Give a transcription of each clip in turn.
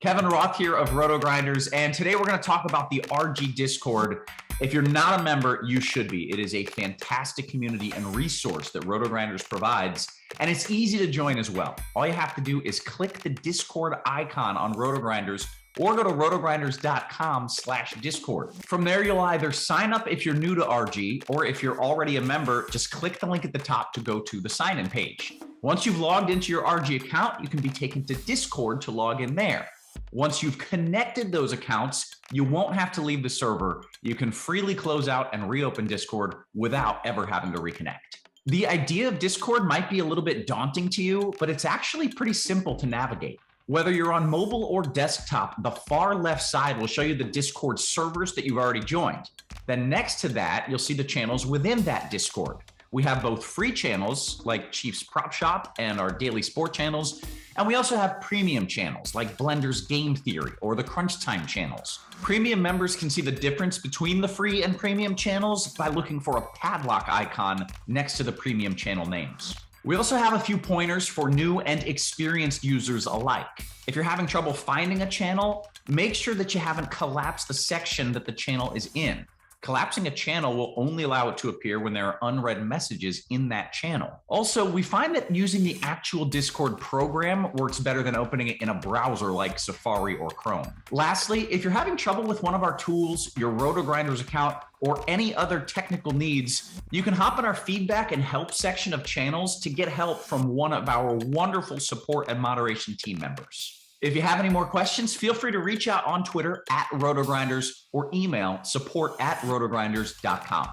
Kevin Roth here of Rotogrinders, and today we're going to talk about the RG Discord. If you're not a member, you should be. It is a fantastic community and resource that Rotogrinders provides, and it's easy to join as well. All you have to do is click the Discord icon on Rotogrinders or go to rotogrinders.com/Discord. From there, you'll either sign up if you're new to RG, or if you're already a member, just click the link at the top to go to the sign-in page. Once you've logged into your RG account, you can be taken to Discord to log in there. Once you've connected those accounts, you won't have to leave the server. You can freely close out and reopen Discord without ever having to reconnect. The idea of Discord might be a little bit daunting to you, but it's actually pretty simple to navigate. Whether you're on mobile or desktop, the far left side will show you the Discord servers that you've already joined. Then next to that, you'll see the channels within that Discord. We have both free channels like Chiefs Prop Shop and our daily sport channels. And we also have premium channels like Blender's Game Theory or the Crunch Time channels. Premium members can see the difference between the free and premium channels by looking for a padlock icon next to the premium channel names. We also have a few pointers for new and experienced users alike. If you're having trouble finding a channel, make sure that you haven't collapsed the section that the channel is in. Collapsing a channel will only allow it to appear when there are unread messages in that channel. Also, we find that using the actual Discord program works better than opening it in a browser like Safari or Chrome. Lastly, if you're having trouble with one of our tools, your Rotogrinders account, or any other technical needs, you can hop in our feedback and help section of channels to get help from one of our wonderful support and moderation team members. If you have any more questions, feel free to reach out on Twitter @Rotogrinders or email support@rotogrinders.com.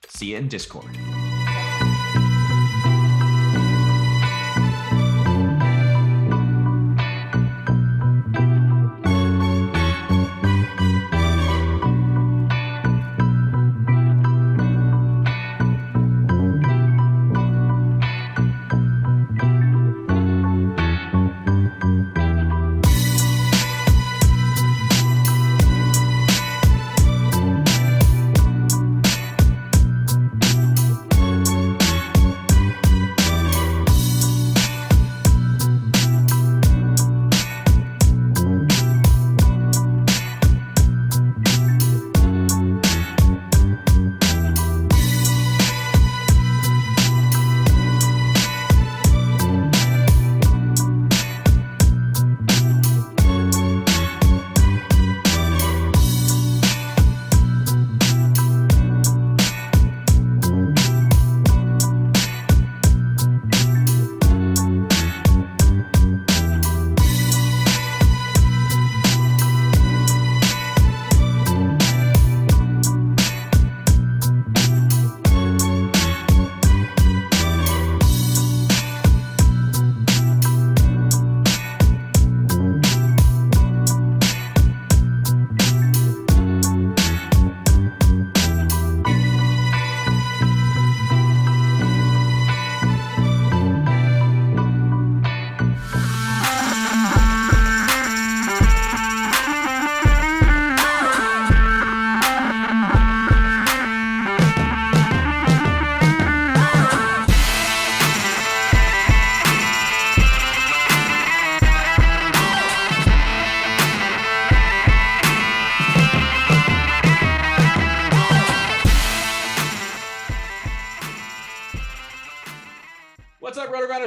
See you in Discord.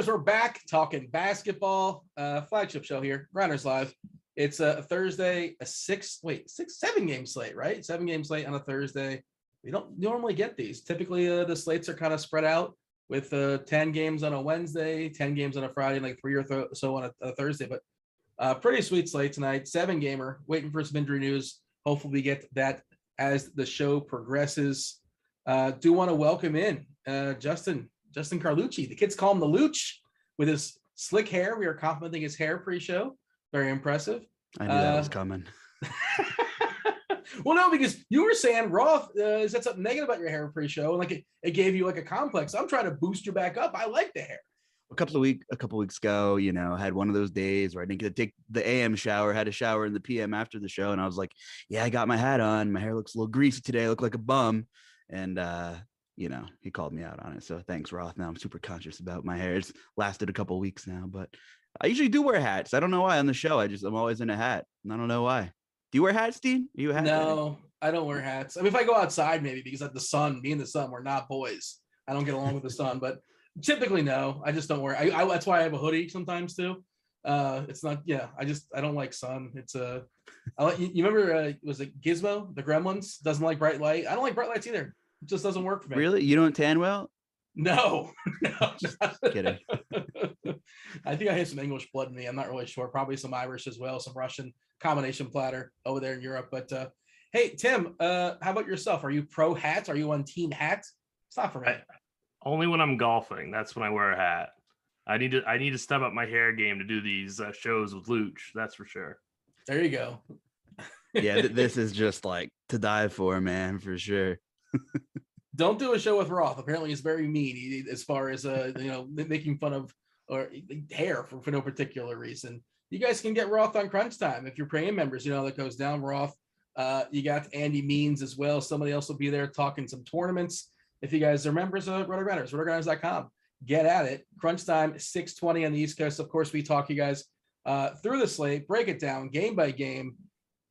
We're back talking basketball, flagship show here, Grinderslive. It's a Thursday, a 7-game slate, right? 7-game slate on a Thursday. We don't normally get these. Typically, the slates are kind of spread out with 10 games on a Wednesday, 10 games on a Friday, like 3 or so on a Thursday. But pretty sweet slate tonight. 7-gamer, waiting for some injury news. Hopefully we get that as the show progresses. Do want to welcome in Justin Carlucci. The kids call him the Luch with his slick hair. We are complimenting his hair pre-show. Very impressive. I knew that was coming. Well, no, because you were saying Roth said something negative about your hair pre-show, and like it gave you like a complex. I'm trying to boost you back up. I like the hair. A couple weeks ago, I had one of those days where I didn't get to take the AM shower, had a shower in the PM after the show, and I was like, yeah, I got my hat on. My hair looks a little greasy today. I look like a bum. And he called me out on it. So thanks, Roth. Now I'm super conscious about my hair. It's lasted a couple of weeks now, but I usually do wear hats. I don't know why on the show. I'm always in a hat. I don't know why. Do you wear hats, Dean? Are you a hat guy? No, I don't wear hats. I mean, if I go outside, maybe because of the sun, me and the sun, we're not boys. I don't get along with the sun, but typically no, I just don't wear. That's why I have a hoodie sometimes too. It's not. Yeah, I don't like sun. It's you remember? Was it Gizmo, the Gremlins? Doesn't like bright light. I don't like bright lights either. It just doesn't work for me. Really? You don't tan well? No, no. Kidding. I think I have some English blood in me. I'm not really sure. Probably some Irish as well, some Russian combination platter over there in Europe. But hey, Tim, how about yourself? Are you pro hat? Are you on team hat? It's not for me. Only when I'm golfing. That's when I wear a hat. I need to step up my hair game to do these shows with Luch. That's for sure. There you go. Yeah, this is just like to die for, man, for sure. Don't do a show with Roth. Apparently, he's very mean as far as making fun of or hair for no particular reason. You guys can get Roth on Crunch Time if you're paying members. That goes down. Roth. You got Andy Means as well. Somebody else will be there talking some tournaments. If you guys are members of Rotogrinders, rotogrinders.com, get at it. Crunch Time 6:20 on the East Coast. Of course, we talk you guys through the slate, break it down game by game.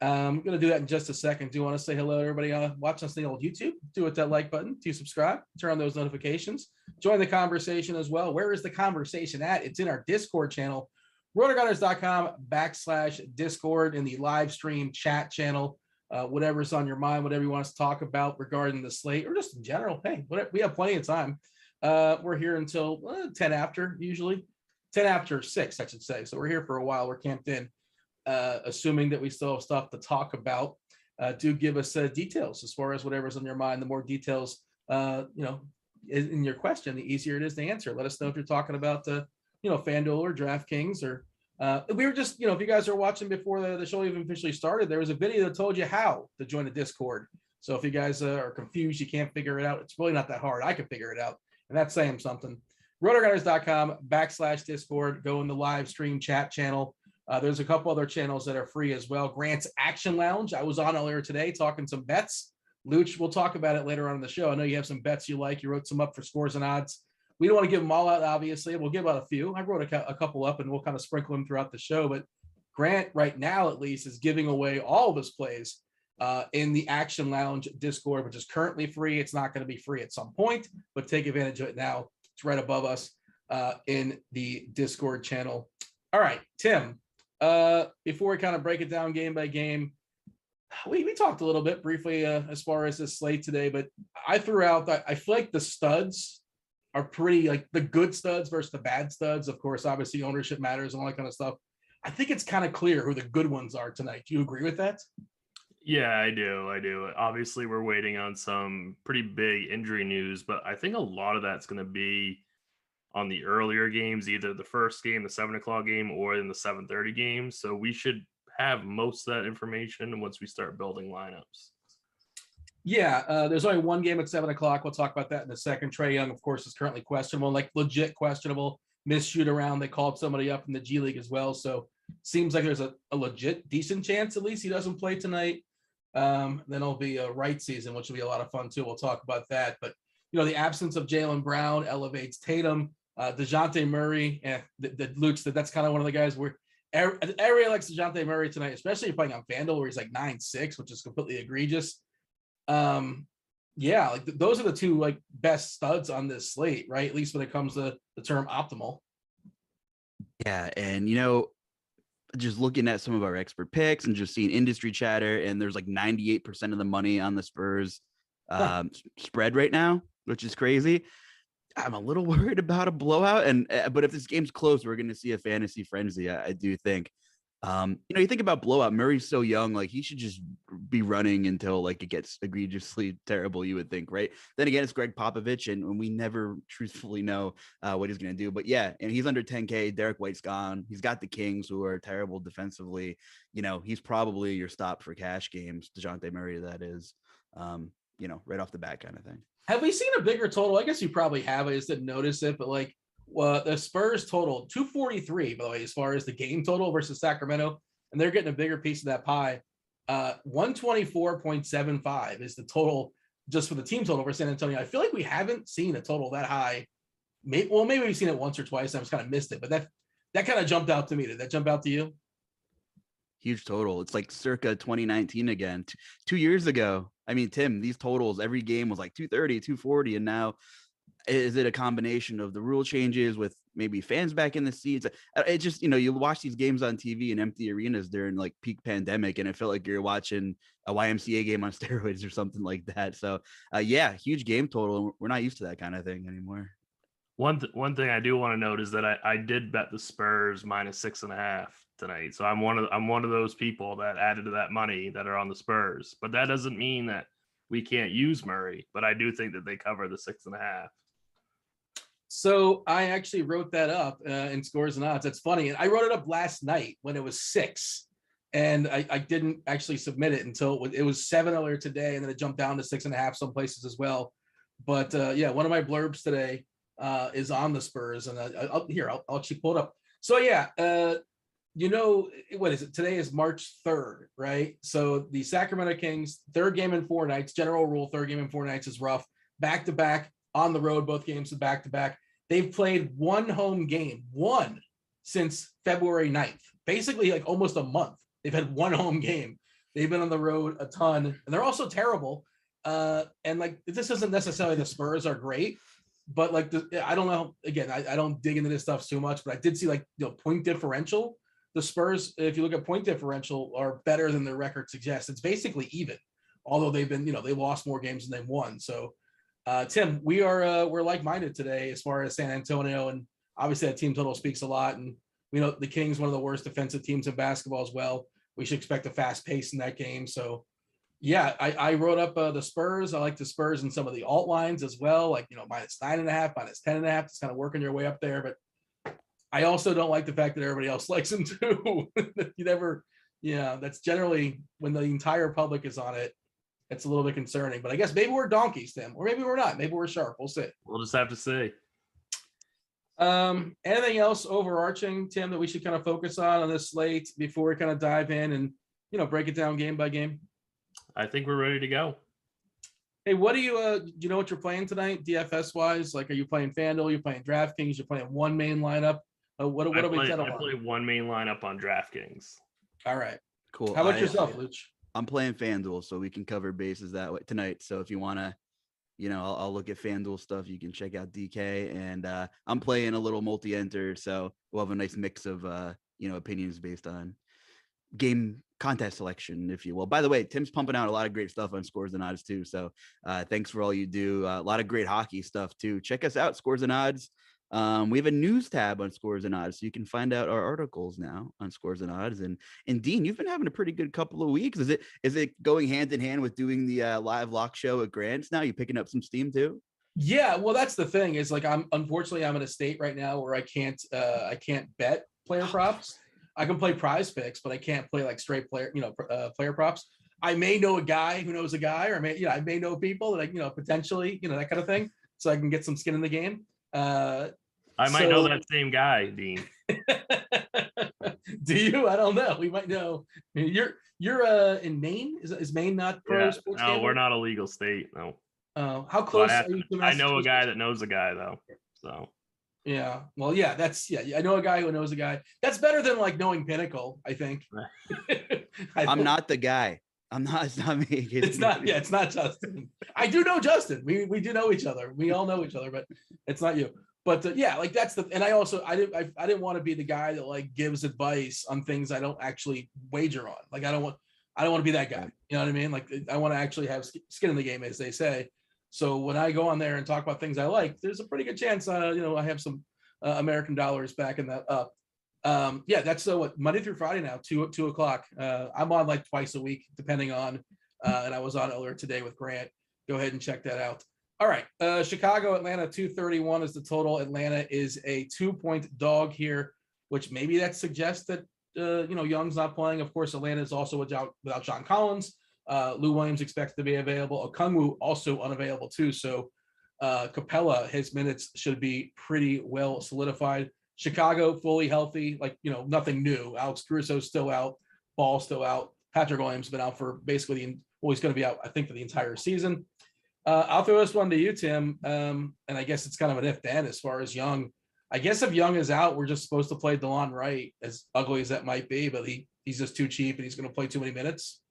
I'm going to do that in just a second. Do you want to say hello to everybody watching us on the old YouTube? Do hit that like button, do subscribe, turn on those notifications, join the conversation as well. Where is the conversation at? It's in our Discord channel, rotogrinders.com/Discord, in the live stream chat channel. Whatever's on your mind, whatever you want us to talk about regarding the slate or just in general. Hey, we have plenty of time. We're here until 10 after, usually 10 after 6, I should say. So we're here for a while. We're camped in. Assuming that we still have stuff to talk about, do give us details as far as whatever's on your mind. The more details, in your question, the easier it is to answer. Let us know if you're talking about, FanDuel or DraftKings or we were just, if you guys are watching before the show even officially started, there was a video that told you how to join the Discord. So if you guys are confused, you can't figure it out, it's really not that hard. I can figure it out, and that's saying something. Rotogrinders.com/Discord. Go in the live stream chat channel. There's a couple other channels that are free as well. Grant's Action Lounge. I was on earlier today talking some bets. Luch, we'll talk about it later on in the show. I know you have some bets you like. You wrote some up for scores and odds. We don't want to give them all out, obviously. We'll give out a few. I wrote a couple up, and we'll kind of sprinkle them throughout the show. But Grant, right now at least, is giving away all of his plays in the Action Lounge Discord, which is currently free. It's not going to be free at some point, but take advantage of it now. It's right above us in the Discord channel. All right, Tim. Before we kind of break it down game by game, we talked a little bit briefly as far as this slate today, but I threw out that I feel like the studs are pretty, like the good studs versus the bad studs. Of course, obviously ownership matters and all that kind of stuff. I think it's kind of clear who the good ones are tonight. Do you agree with that? Yeah, I do. Obviously, we're waiting on some pretty big injury news, but I think a lot of that's going to be on the earlier games, either the first game, the 7:00 game, or in the 7:30 game. So we should have most of that information once we start building lineups. Yeah, there's only one game at 7:00. We'll talk about that in a second. Trae Young, of course, is currently questionable, like legit questionable. Missed shoot around. They called somebody up in the G League as well. So seems like there's a legit decent chance at least he doesn't play tonight. Then it'll be a right season, which will be a lot of fun too. We'll talk about that. But the absence of Jaylen Brown elevates Tatum. DeJounte Murray, that's kind of one of the guys where everybody likes DeJounte Murray tonight, especially if you're playing on FanDuel where he's like 9'6", which is completely egregious. Those are the two best studs on this slate, right? At least when it comes to the term optimal. Yeah, and just looking at some of our expert picks and just seeing industry chatter, and there's 98% of the money on the Spurs spread right now, which is crazy. I'm a little worried about a blowout, but if this game's close, we're going to see a fantasy frenzy. I do think. You think about blowout. Murray's so young, he should just be running until it gets egregiously terrible. You would think, right? Then again, it's Greg Popovich, and we never truthfully know what he's going to do. But yeah, and he's under 10K. Derek White's gone. He's got the Kings, who are terrible defensively. He's probably your stop for cash games. DeJounte Murray, that is. Right off the bat, kind of thing. Have we seen a bigger total? I guess you probably have. I just didn't notice it, but the Spurs total 243, by the way, as far as the game total versus Sacramento, and they're getting a bigger piece of that pie. 124.75 is the total just for the team total for San Antonio. I feel like we haven't seen a total that high. Maybe we've seen it once or twice. And I just kind of missed it, but That kind of jumped out to me. Did that jump out to you? Huge total. It's like circa 2019 again. 2 years ago. I mean, Tim, these totals, every game was like 230, 240. And now is it a combination of the rule changes with maybe fans back in the seats? It just, you watch these games on TV in empty arenas during like peak pandemic, and it felt like you're watching a YMCA game on steroids or something like that. So yeah, huge game total. We're not used to that kind of thing anymore. One thing I do want to note is that I did bet the Spurs -6.5 tonight. So I'm one of those people that added to that money that are on the Spurs. But that doesn't mean that we can't use Murray. But I do think that they cover the 6.5. So I actually wrote that up in Scores and Odds. That's funny. And I wrote it up last night when it was 6. And I didn't actually submit it until it was 7 earlier today. And then it jumped down to 6.5 some places as well. But yeah, one of my blurbs today is on the Spurs. And I'll actually pull it up. So yeah, what is it? Today is March 3rd, right? So the Sacramento Kings, third game in 4 nights, general rule, third game in 4 nights is rough. Back-to-back on the road, both games are back-to-back. They've played one home game, since February 9th, basically like almost a month. They've had one home game. They've been on the road a ton, and they're also terrible. And like, this isn't necessarily the Spurs are great, but like, I don't know. Again, I don't dig into this stuff too much, but I did see like, point differential. The Spurs, if you look at point differential, are better than their record suggests. It's basically even, although they've been, they lost more games than they've won. So, Tim, we're like-minded today as far as San Antonio, and obviously that team total speaks a lot. And the Kings, one of the worst defensive teams in basketball as well. We should expect a fast pace in that game. So, yeah, I wrote up the Spurs. I like the Spurs in some of the alt lines as well, like -9.5, -10.5. It's kind of working your way up there, but I also don't like the fact that everybody else likes them too. That's generally when the entire public is on it. It's a little bit concerning, but I guess maybe we're donkeys, Tim, or maybe we're not. Maybe we're sharp. We'll see. We'll just have to see. Anything else overarching, Tim, that we should kind of focus on this slate before we kind of dive in and, break it down game by game? I think we're ready to go. Hey, what do you know what you're playing tonight, DFS wise? Like, are you playing FanDuel? You're playing DraftKings? You're playing one main lineup? What are we settled on? I play one main lineup on DraftKings. All right. Cool. How about yourself, Luch? I'm playing FanDuel, so we can cover bases that way tonight. So if you want to, I'll look at FanDuel stuff. You can check out DK, and I'm playing a little multi-enter, so we'll have a nice mix of, opinions based on game contest selection, if you will. By the way, Tim's pumping out a lot of great stuff on Scores and Odds too. So thanks for all you do. A lot of great hockey stuff too. Check us out, Scores and Odds. We have a news tab on Scores and Odds, so you can find out our articles now on Scores and Odds. And Dean, you've been having a pretty good couple of weeks. Is it going hand in hand with doing the live lock show at Grants now? You picking up some steam too? Yeah, well, that's the thing is like I'm in a state right now where I can't bet player props. I can play prize picks, but I can't play like straight player player props. I may know a guy who knows a guy, or I may know people that potentially that kind of thing, so I can get some skin in the game. I might know that same guy, Dean. Do you? I don't know. We might know. You're in Maine. Is Maine not pro sports? No, we're not a legal state. No. How close are you to Massachusetts? I know a guy that knows a guy though. So. Yeah. Well, yeah. I know a guy who knows a guy. That's better than like knowing Pinnacle, I think. I'm not the guy. It's not me. It's not. Yeah, it's not Justin. I do know Justin. We do know each other. We all know each other, but it's not you. But yeah, like that's and I didn't want to be the guy that like gives advice on things I don't actually wager on. Like I don't want to be that guy. You know what I mean? Like I want to actually have skin in the game, as they say. So when I go on there and talk about things I like, there's a pretty good chance, I have some American dollars backing that up. Yeah, that's what Monday through Friday now, 2 o'clock. I'm on like twice a week, depending on, and I was on earlier today with Grant. Go ahead and check that out. All right, Chicago, Atlanta, 231 is the total. Atlanta is a 2-point dog here, which maybe that suggests that Young's not playing. Of course, Atlanta is also without John Collins. Lou Williams expects to be available. Okungwu also unavailable too. So Capella, his minutes should be pretty well solidified. Chicago fully healthy, nothing new. Alex Caruso's still out. Ball's still out. Patrick Williams has been out for basically he's going to be out, I think, for the entire season. I'll throw this one to you, Tim. And I guess it's kind of an if then as far as Young. I guess if Young is out, we're just supposed to play DeLon Wright, as ugly as that might be, but he's just too cheap and he's going to play too many minutes.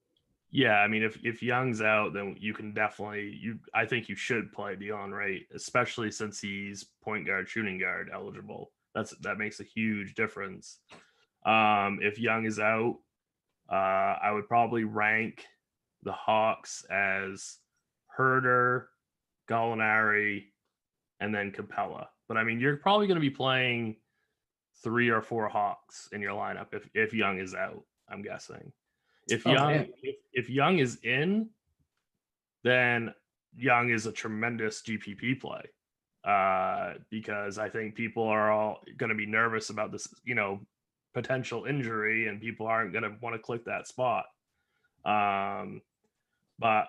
Yeah, I mean, if Young's out, then you can definitely I think you should play Dion Wright, especially since he's point guard, shooting guard eligible. That makes a huge difference. If Young is out, I would probably rank the Hawks as Herder, Gallinari, and then Capella. But I mean, you're probably going to be playing 3 or 4 Hawks in your lineup if Young is out, I'm guessing. If Young is in, then Young is a tremendous GPP play, because I think people are all going to be nervous about this, potential injury, and people aren't going to want to click that spot. But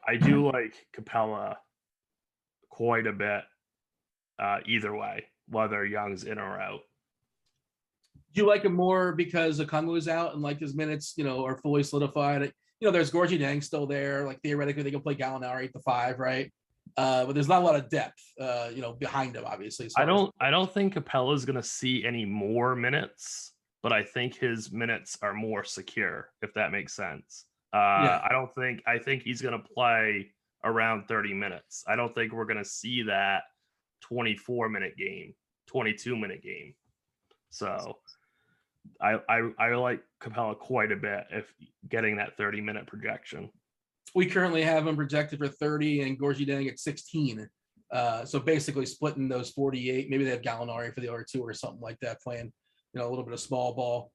I do like Capella quite a bit, either way, whether Young's in or out. Do you like him more because Okongwu's out and like his minutes, are fully solidified? There's Gorgie Dang still there. Like theoretically, they can play Gallinari at the 5, right? But there's not a lot of depth, behind him, obviously. I don't think Capella's going to see any more minutes, but I think his minutes are more secure, if that makes sense. I think he's going to play around 30 minutes. I don't think we're going to see that 24-minute game, 22-minute game. So I like Capella quite a bit if getting that 30-minute projection. We currently have him projected for 30 and Gorgie Dang at 16. So basically splitting those 48. Maybe they have Gallinari for the other 2 or something like that, playing a little bit of small ball.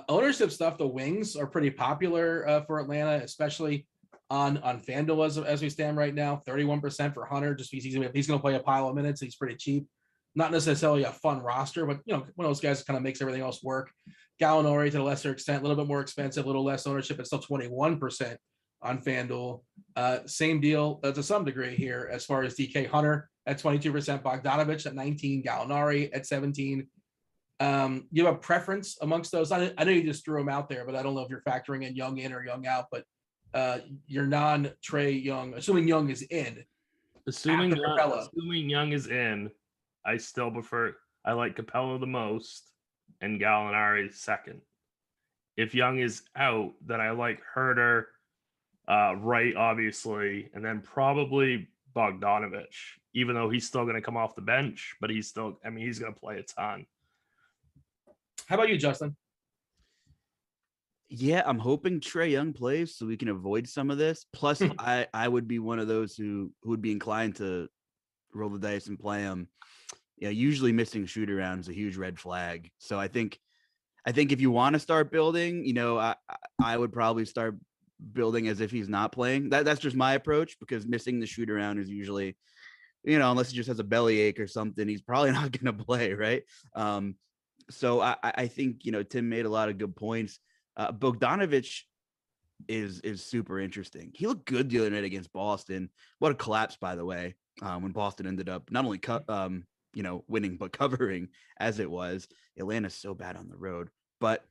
Ownership stuff, the wings are pretty popular for Atlanta, especially on FanDuel as we stand right now. 31% for Hunter, just because he's going to play a pile of minutes. He's pretty cheap. Not necessarily a fun roster, but one of those guys kind of makes everything else work. Gallinari to a lesser extent, a little bit more expensive, a little less ownership, but still 21% on FanDuel. Same deal to some degree here as far as DK. Hunter at 22%, Bogdanovich at 19, Gallinari at 17. You have a preference amongst those? I know you just threw them out there, but I don't know if you're factoring in Young in or Young out, but your non-Trey Young, assuming Young is in. Assuming Young is in, I still I like Capella the most and Gallinari second. If Young is out, then I like Herder, Wright, obviously, and then probably Bogdanovich, even though he's still going to come off the bench, but he's going to play a ton. How about you, Justin? Yeah, I'm hoping Trey Young plays so we can avoid some of this. Plus, I would be one of those who would be inclined to roll the dice and play him. Usually missing shoot around is a huge red flag. So I think if you want to start building, I would probably start building as if he's not playing. That's just my approach, because missing the shoot around is usually, unless he just has a bellyache or something, he's probably not going to play, right? So I think, Tim made a lot of good points. Bogdanovich is super interesting. He looked good the other night against Boston. What a collapse, by the way, when Boston ended up not only winning, but covering as it was. Atlanta's so bad on the road. But,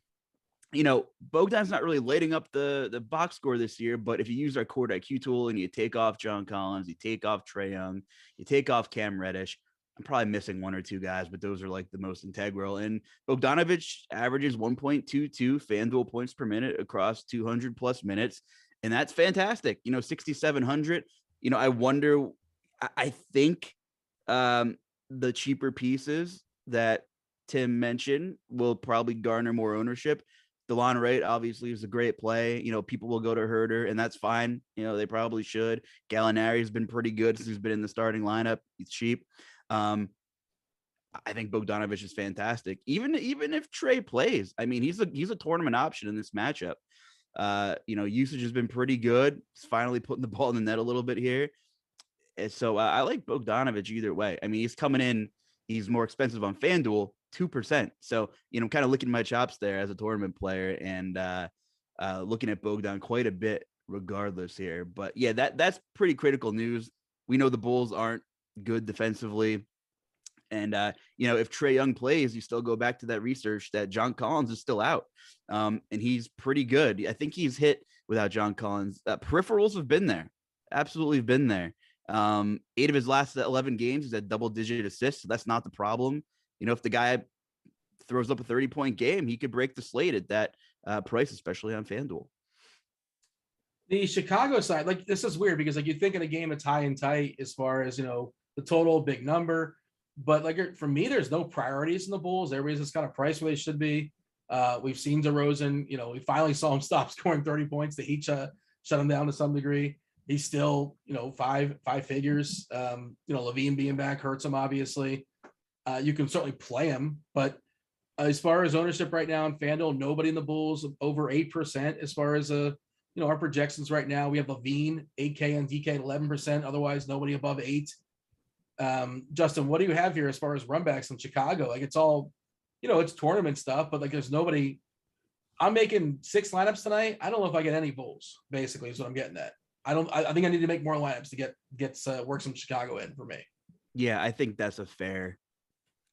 Bogdan's not really lighting up the box score this year. But if you use our Court IQ tool and you take off John Collins, you take off Trey Young, you take off Cam Reddish, I'm probably missing 1 or 2 guys, but those are like the most integral. And Bogdanovich averages 1.22 FanDuel points per minute across 200 plus minutes. And that's fantastic. 6,700. I wonder, I think the cheaper pieces that Tim mentioned will probably garner more ownership. DeLon Wright obviously is a great play. People will go to Herder, and that's fine. They probably should. Gallinari has been pretty good since he's been in the starting lineup. He's cheap. I think Bogdanovich is fantastic. Even if Trey plays, he's a tournament option in this matchup. Usage has been pretty good. He's finally putting the ball in the net a little bit here. And so I like Bogdanovich either way. He's coming in. He's more expensive on FanDuel, 2%. So, kind of licking my chops there as a tournament player and looking at Bogdan quite a bit regardless here. But yeah, that's pretty critical news. We know the Bulls aren't good defensively. And, if Trey Young plays, you still go back to that research that John Collins is still out. And he's pretty good. I think he's hit without John Collins. Peripherals have been there. Absolutely been there. 8 of his last 11 games, he's had double-digit assists. So that's not the problem. If the guy throws up a 30-point game, he could break the slate at that price, especially on FanDuel. The Chicago side, like this is weird because like you think in a game it's high and tight as far as the total big number, but like for me, there's no priorities in the Bulls. Everybody's just kind of priced where they should be. We've seen DeRozan, we finally saw him stop scoring 30 points. The Heat shut him down to some degree. He's still, five figures. Levine being back hurts him, obviously. You can certainly play him, but as far as ownership right now in FanDuel, nobody in the Bulls over 8% as far as our projections right now. We have Levine, 8K and DK 11%. Otherwise, nobody above 8. Justin, what do you have here as far as runbacks in Chicago? Like it's all, it's tournament stuff, but like there's nobody. I'm making 6 lineups tonight. I don't know if I get any Bulls, basically, is what I'm getting at. I think I need to make more lineups to get work some Chicago in for me. Yeah, I think that's a fair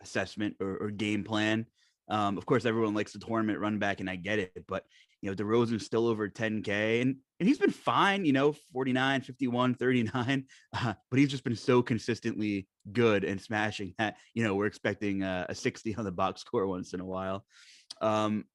assessment or game plan. Of course, everyone likes the tournament run back, and I get it, but DeRozan's still over 10K, and he's been fine, 49, 51, 39, but he's just been so consistently good and smashing that, we're expecting a 60 on the box score once in a while. I'm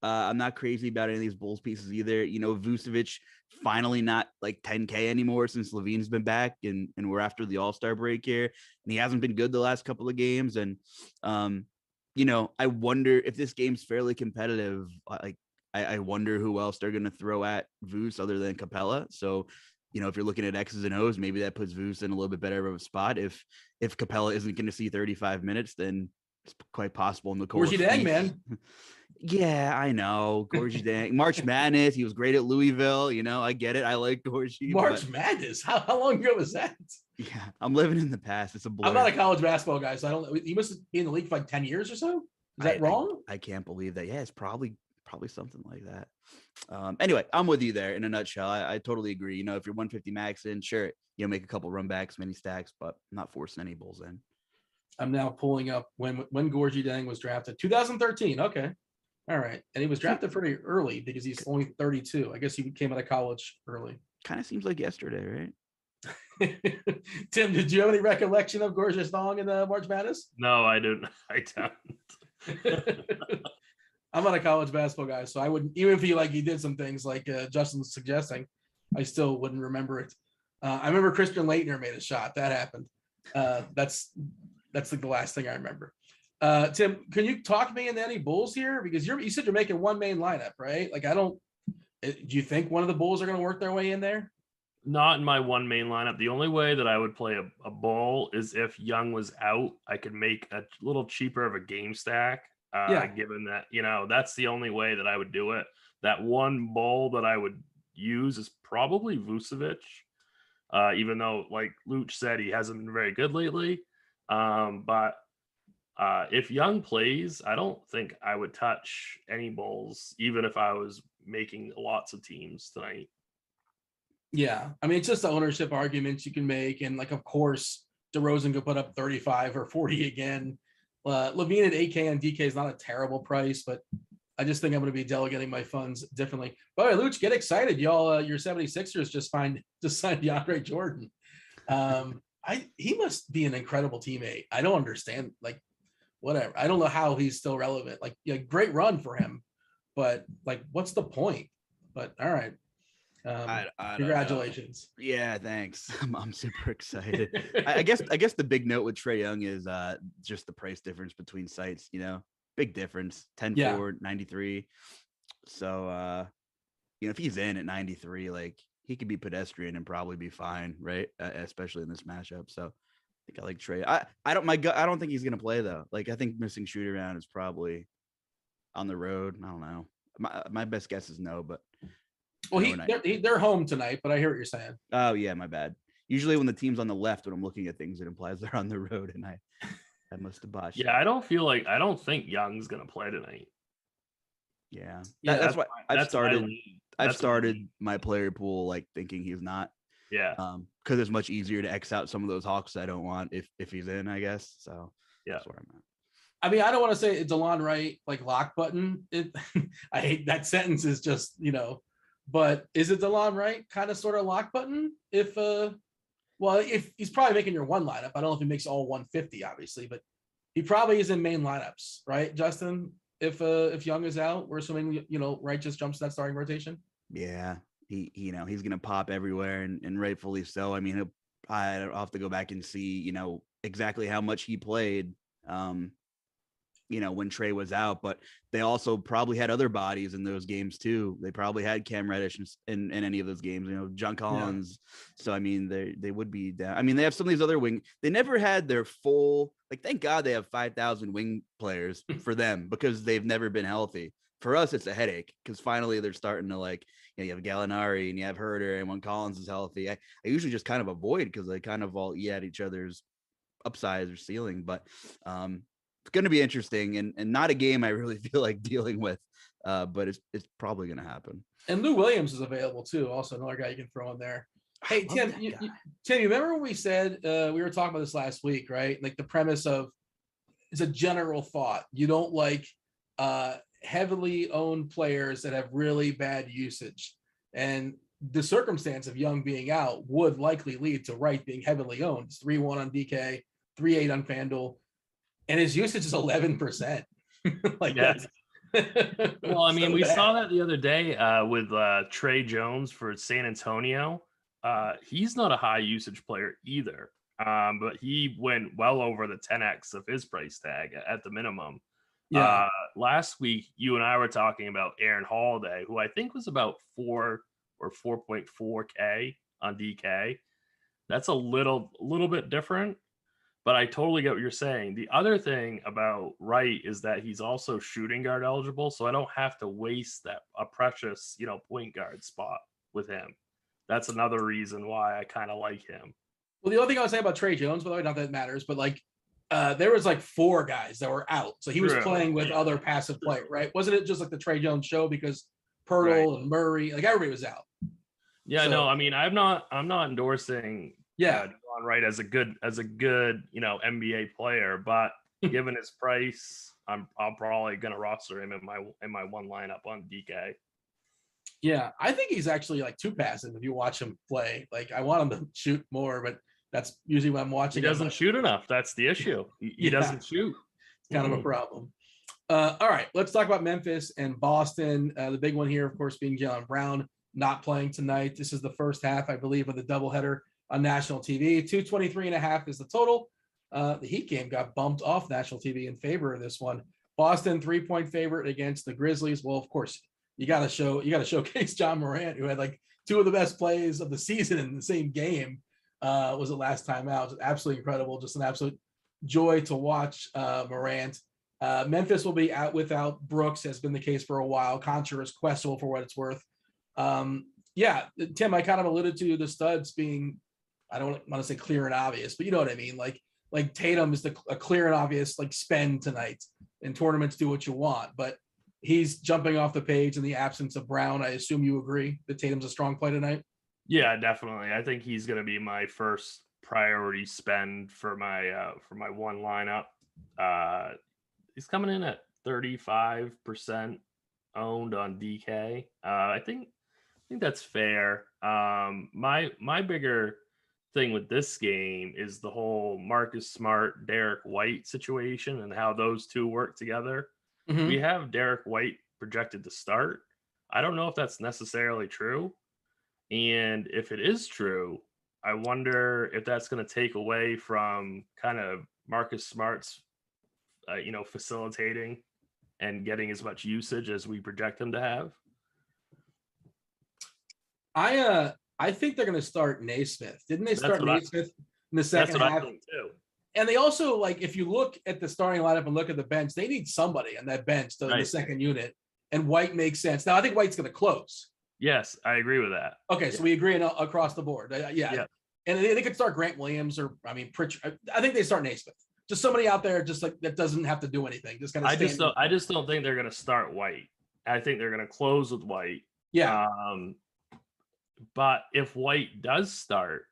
not crazy about any of these Bulls pieces either. Vucevic finally not like 10K anymore since Levine's been back, and we're after the All-Star break here, and he hasn't been good the last couple of games. And, I wonder if this game's fairly competitive. I wonder who else they're going to throw at Vuce other than Capella. So, if you're looking at X's and O's, maybe that puts Vuce in a little bit better of a spot. If Capella isn't going to see 35 minutes, then it's quite possible in the course. Gorgie Dang, man. Yeah, I know. Gorgie Dang. March Madness. He was great at Louisville. I get it. I like Gorgie. March Madness. How long ago was that? Yeah, I'm living in the past. It's a blur. I'm not a college basketball guy, so I don't. He must be in the league for like 10 years or so. Is that wrong? I can't believe that. Yeah, it's probably something like that. Anyway, I'm with you there in a nutshell. I totally agree. If you're 150 max in, sure, make a couple run backs, mini stacks, but I'm not forcing any Bulls in. I'm now pulling up when Gorgie Dang was drafted. 2013. Okay. All right. And he was drafted pretty early because he's only 32. I guess he came out of college early. Kind of seems like yesterday, right? Tim, did you have any recollection of Gorgeous Dong in the March Madness? No, I don't. I'm not a college basketball guy, so I wouldn't, even if he did some things like Justin was suggesting, I still wouldn't remember it. I remember Christian Laettner made a shot. That happened. That's like the last thing I remember. Tim, can you talk me into any Bulls here? Because you said you're making one main lineup, right? Like do you think one of the Bulls are going to work their way in there? Not in my one main lineup. The only way that I would play a Bull is if Young was out. I could make a little cheaper of a game stack. Given that, that's the only way that I would do it. That one Bull that I would use is probably Vucevic, even though, like Luch said, he hasn't been very good lately. But if Young plays, I don't think I would touch any Bulls, even if I was making lots of teams tonight. Yeah, I mean, it's just the ownership arguments you can make, and of course, DeRozan could put up 35 or 40 again. Levine at 8K and DK is not a terrible price, but I just think I'm going to be delegating my funds differently. By the way, Luch, get excited. Y'all, your 76ers just signed DeAndre Jordan. He must be an incredible teammate. I don't understand, whatever. I don't know how he's still relevant. Great run for him, but what's the point? But all right. I Congratulations. Yeah, thanks. I'm super excited. I guess the big note with Trae Young is just the price difference between sites, big difference, 10-4, 93. So if he's in at 93, he could be pedestrian and probably be fine, right? Especially in this matchup. So I think I like Trae. I don't think he's gonna play though. I think missing shoot around is probably on the road. I don't know. My best guess is no, but well, they're home tonight, but I hear what you're saying. Oh yeah, my bad. Usually when the team's on the left, when I'm looking at things, it implies they're on the road, and I must have botched. Yeah, I don't think Young's gonna play tonight. Yeah, that's why I've started my player pool thinking he's not. Yeah. Because it's much easier to X out some of those Hawks I don't want if he's in, I guess. So yeah, that's where I'm at. I mean, I don't want to say it's DeLon Wright lock button. I hate that sentence. Is just but is it DeLon Wright kind of sort of lock button if Well, if he's probably making your one lineup, I don't know if he makes all 150, obviously, but he probably is in main lineups, right, Justin? If Young is out, we're assuming Wright just jumps to that starting rotation. Yeah, he's gonna pop everywhere, and rightfully so. I mean, I'll have to go back and see exactly how much he played. When Trey was out, but they also probably had other bodies in those games too. They probably had Cam Reddish in any of those games, John Collins. Yeah. So, I mean, they would be down. I mean, they have some of these other wing. They never had their full, thank God they have 5,000 wing players for them because they've never been healthy. For us, it's a headache because finally they're starting to you have Gallinari and you have Herter, and when Collins is healthy, I usually just kind of avoid because they kind of all eat at each other's upsides or ceiling, but it's going to be interesting and not a game I really feel like dealing with, but it's probably going to happen. And Lou Williams is available too. Also another guy you can throw in there. Hey, Tim, you remember when we said, we were talking about this last week, right? Like the premise of it's a general thought. You don't like heavily owned players that have really bad usage. And the circumstance of Young being out would likely lead to Wright being heavily owned. It's 3-1 on DK, 3-8 on FanDuel. And his usage is 11%. Yes. Well, I mean, we saw that the other day with Trey Jones for San Antonio. He's not a high usage player either, but he went well over the 10x of his price tag at the minimum. Yeah. Last week, you and I were talking about Aaron Holiday, who I think was about 4 or 4.4K on DK. That's a little bit different. But I totally get what you're saying. The other thing about Wright is that he's also shooting guard eligible, so I don't have to waste a precious, point guard spot with him. That's another reason why I kind of like him. Well, the other thing I was saying about Trey Jones, by the way, not that it matters, but there was 4 guys that were out, so he was playing with other passive players, right? Wasn't it just like the Trey Jones show because Pirtle and Murray, everybody was out? Yeah, so, no, I mean, I'm not endorsing. Delon Wright as a good NBA player, but given his price, I'm probably gonna roster him in my one lineup on DK. Yeah, I think he's actually too passive if you watch him play. I want him to shoot more, but that's usually when I'm watching. He doesn't shoot enough. That's the issue. He doesn't shoot. It's kind of a problem. All right, let's talk about Memphis and Boston. The big one here, of course, being Jaylen Brown not playing tonight. This is the first half, I believe, of the doubleheader on national TV. 223.5 is the total. The Heat game got bumped off national TV in favor of this one. Boston 3-point favorite against the Grizzlies. Well, of course, you got to showcase John Morant, who had 2 of the best plays of the season in the same game. Was it last time out? Absolutely incredible. Just an absolute joy to watch Morant. Memphis will be out without Brooks, has been the case for a while. Contra is questionable for what it's worth. Yeah, Tim, I kind of alluded to the studs being, I don't want to say clear and obvious, but you know what I mean? Like Tatum is a clear and obvious spend tonight. In tournaments, do what you want, but he's jumping off the page in the absence of Brown. I assume you agree that Tatum's a strong play tonight? Yeah, definitely. I think he's going to be my first priority spend for my one lineup. He's coming in at 35% owned on DK. I think that's fair. My bigger thing with this game is the whole Marcus Smart, Derek White situation and how those two work together. Mm-hmm. We have Derek White projected to start. I don't know if that's necessarily true. And if it is true, I wonder if that's going to take away from kind of Marcus Smart's, facilitating and getting as much usage as we project him to have. I think they're going to start Naismith. Didn't they start Naismith in the second half? I think too. And they also, if you look at the starting lineup and look at the bench, they need somebody on that bench to the second unit. And White makes sense. Now, I think White's going to close. Yes, I agree with that. Okay, so we agree across the board. Yeah. And they could start Grant Williams Pritchard. I think they start Naismith. Just somebody out there that doesn't have to do anything. Just kind of. I just don't think they're going to start White. I think they're going to close with White. Yeah. But if White does start,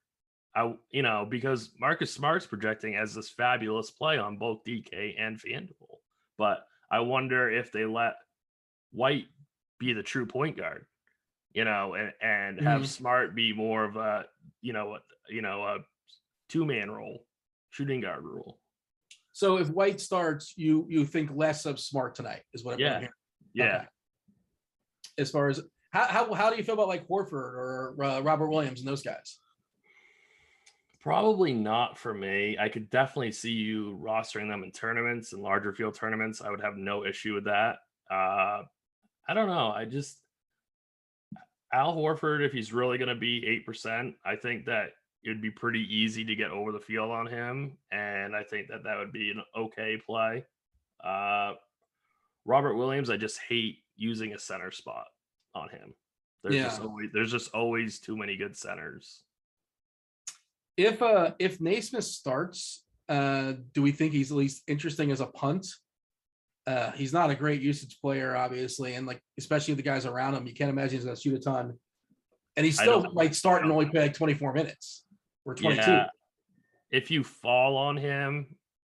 because Marcus Smart's projecting as this fabulous play on both DK and FanDuel, but I wonder if they let White be the true point guard, and have Smart be more of a 2-man role, shooting guard role. So if White starts, you think less of Smart tonight is what I'm hearing. Yeah. Okay. As far as how do you feel about like Horford or Robert Williams and those guys? Probably not for me. I could definitely see you rostering them in tournaments and larger field tournaments. I would have no issue with that. I don't know. Al Horford, if he's really going to be 8%, I think that it'd be pretty easy to get over the field on him. And I think that would be an okay play. Robert Williams, I just hate using a center spot on him. There's just always too many good centers. If Naismith starts, do we think he's at least interesting as a punt? He's not a great usage player, obviously, and like especially the guys around him, you can't imagine he's going to shoot a ton. And he still might start and only play like 24 minutes or 22. Yeah. If you fall on him,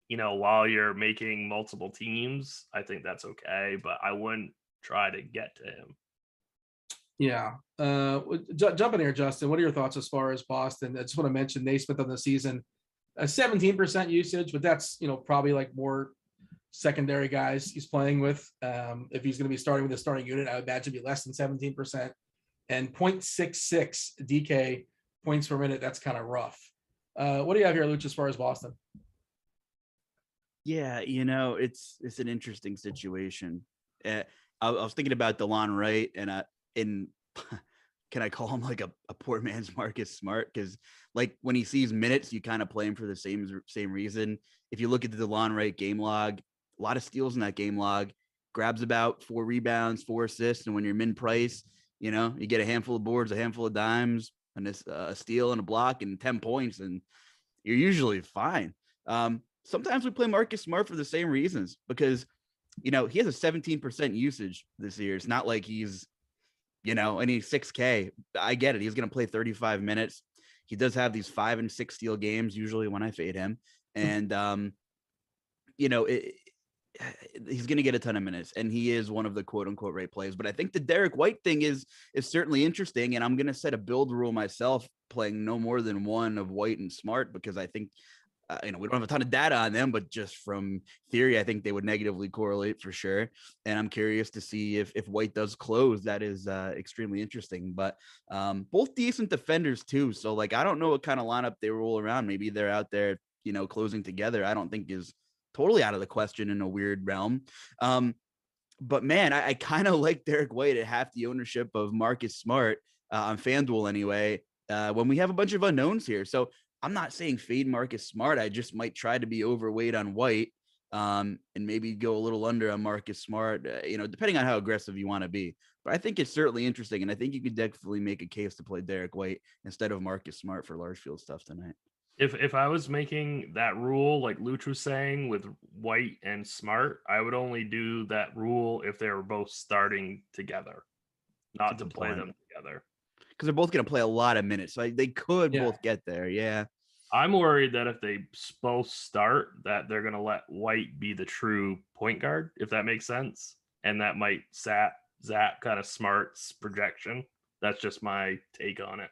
while you're making multiple teams, I think that's okay, but I wouldn't try to get to him. Yeah. Jump in here, Justin. What are your thoughts as far as Boston? I just want to mention Naismith on the season, 17% usage, but that's, probably like more secondary guys he's playing with. If he's going to be starting with a starting unit, I would imagine be less than 17%. And 0.66 DK points per minute. That's kind of rough. What do you have here, Luch, as far as Boston? Yeah, it's an interesting situation. I was thinking about DeLon Wright, and can I call him like a poor man's Marcus Smart? Because like when he sees minutes, you kind of play him for the same reason. If you look at the DeLon Wright game log, a lot of steals in that game log, grabs about 4 rebounds, 4 assists, and when you're min price, you get a handful of boards, a handful of dimes, and a steal and a block and 10 points, and you're usually fine. Sometimes we play Marcus Smart for the same reasons because, he has a 17% usage this year. It's not like he's, and he's 6K. I get it. Going to play 35 minutes. He does have these 5 and 6 steal games usually when I fade him. And, he's going to get a ton of minutes, and he is one of the quote unquote right plays. But I think the Derek White thing is certainly interesting. And I'm going to set a build rule myself, playing no more than one of White and Smart, because I think, we don't have a ton of data on them, but just from theory, I think they would negatively correlate for sure. And I'm curious to see if White does close. That is extremely interesting, but both decent defenders too. So like, I don't know what kind of lineup they roll around. Maybe they're out there, closing together. I don't think is totally out of the question in a weird realm. But man, I kind of like Derek White at half the ownership of Marcus Smart on FanDuel anyway, when we have a bunch of unknowns here. So I'm not saying fade Marcus Smart. I just might try to be overweight on White and maybe go a little under on Marcus Smart, depending on how aggressive you want to be. But I think it's certainly interesting. And I think you could definitely make a case to play Derek White instead of Marcus Smart for large field stuff tonight. If I was making that rule, like Luch was saying, with White and Smart, I would only do that rule if they were both starting together, not to play them together. Because they're both going to play a lot of minutes. So they could both get there. Yeah. I'm worried that if they both start, that they're going to let White be the true point guard, if that makes sense. And that might zap kind of Smart's projection. That's just my take on it.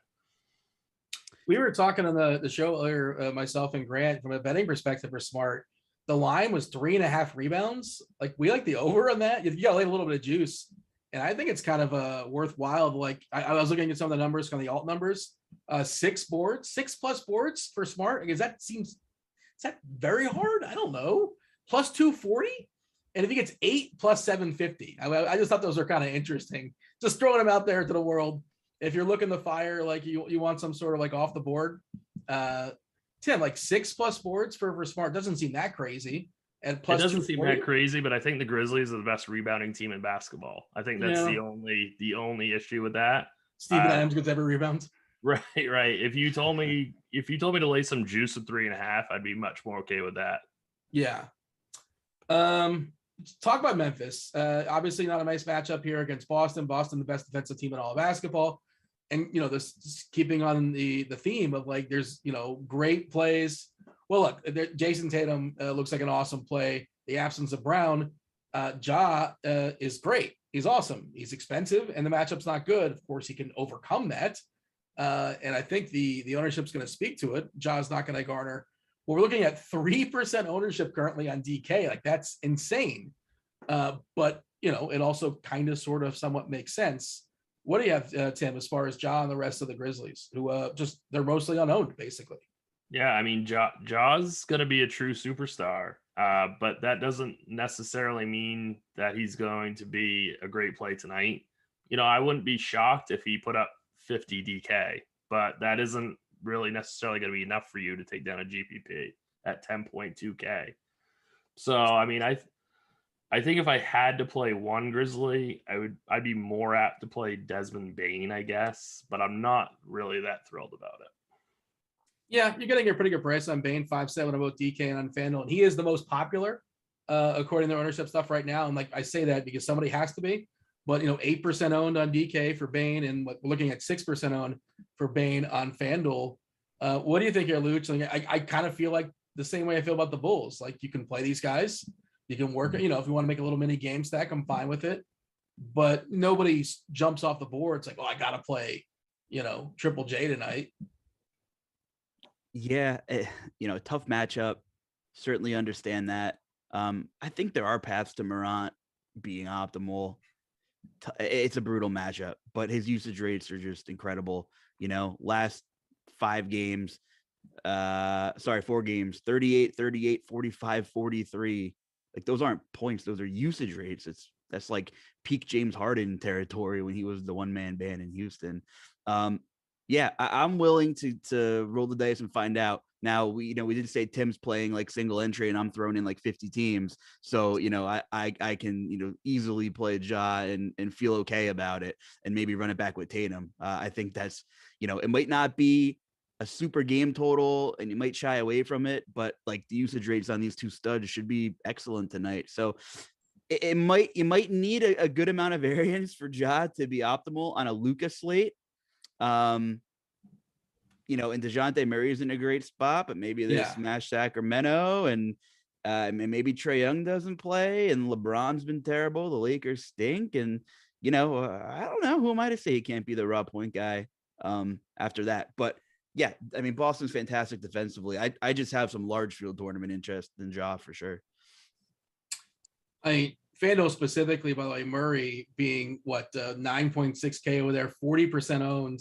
We were talking on the show earlier, myself and Grant, from a betting perspective for Smart. The line was 3.5 rebounds. Like, we like the over on that. You got to lay a little bit of juice. And I think it's kind of worthwhile. Like, I was looking at some of the numbers, kind of the alt numbers. 6 plus boards for Smart. Because is that very hard? I don't know. Plus 240. And if he gets 8 plus 750, I just thought those are kind of interesting. Just throwing them out there to the world. If you're looking to fire, like you want some sort of like off the board, Tim, like 6 plus boards for Smart doesn't seem that crazy. And plus it doesn't seem that crazy, but I think the Grizzlies are the best rebounding team in basketball. I think that's the only issue with that. Steven Adams gets every rebound. Right. If you told me to lay some juice of 3.5, I'd be much more okay with that. Yeah. Talk about Memphis. Obviously not a nice matchup here against Boston. Boston, the best defensive team in all of basketball. And, this keeping on the theme of like, there's, great plays. Well, look, Jason Tatum looks like an awesome play. The absence of Brown, Ja is great. He's awesome. He's expensive, and the matchup's not good. Of course, he can overcome that. And I think the ownership's going to speak to it. Ja's not going to garner. Well, we're looking at 3% ownership currently on DK. Like, that's insane. But, it also kind of sort of somewhat makes sense. What do you have, Tim, as far as Ja and the rest of the Grizzlies, who they're mostly unowned, basically? Yeah, I mean, Ja's going to be a true superstar, but that doesn't necessarily mean that he's going to be a great play tonight. I wouldn't be shocked if he put up 50 DK, but that isn't really necessarily going to be enough for you to take down a GPP at 10.2K. So, I mean, I think if I had to play one Grizzly, I'd be more apt to play Desmond Bane, I guess, but I'm not really that thrilled about it. Yeah, you're getting a pretty good price on Bane, 5.7 about DK and on FanDuel. And he is the most popular, according to their ownership stuff right now. And like, I say that because somebody has to be, but 8% owned on DK for Bane, and we're looking at 6% owned for Bane on FanDuel. What do you think here, Luch? Like, I kind of feel like the same way I feel about the Bulls. Like, you can play these guys, you can work, if you want to make a little mini game stack, I'm fine with it. But nobody jumps off the board. It's like, oh, I got to play, Triple J tonight. Yeah, tough matchup. Certainly understand that. I think there are paths to Morant being optimal. It's a brutal matchup, but his usage rates are just incredible. Last 4 games, 38, 38, 45, 43. Like, those aren't points, those are usage rates. That's like peak James Harden territory when he was the one-man band in Houston. Yeah, I'm willing to roll the dice and find out. Now, we did say Tim's playing like single entry and I'm throwing in like 50 teams. So, I can, easily play Ja and feel okay about it and maybe run it back with Tatum. I think that's, it might not be a super game total and you might shy away from it, but like the usage rates on these two studs should be excellent tonight. So you might need a good amount of variance for Ja to be optimal on a Luka slate. And DeJounte Murray's in a great spot, but maybe they smash Sacramento and maybe Trae Young doesn't play and LeBron's been terrible. The Lakers stink. And, I don't know, who am I to say he can't be the raw point guy after that? But yeah, I mean, Boston's fantastic defensively. I just have some large field tournament interest in Ja for sure. I mean, FanDuel specifically, by the way, Murray being 9.6K over there, 40% owned.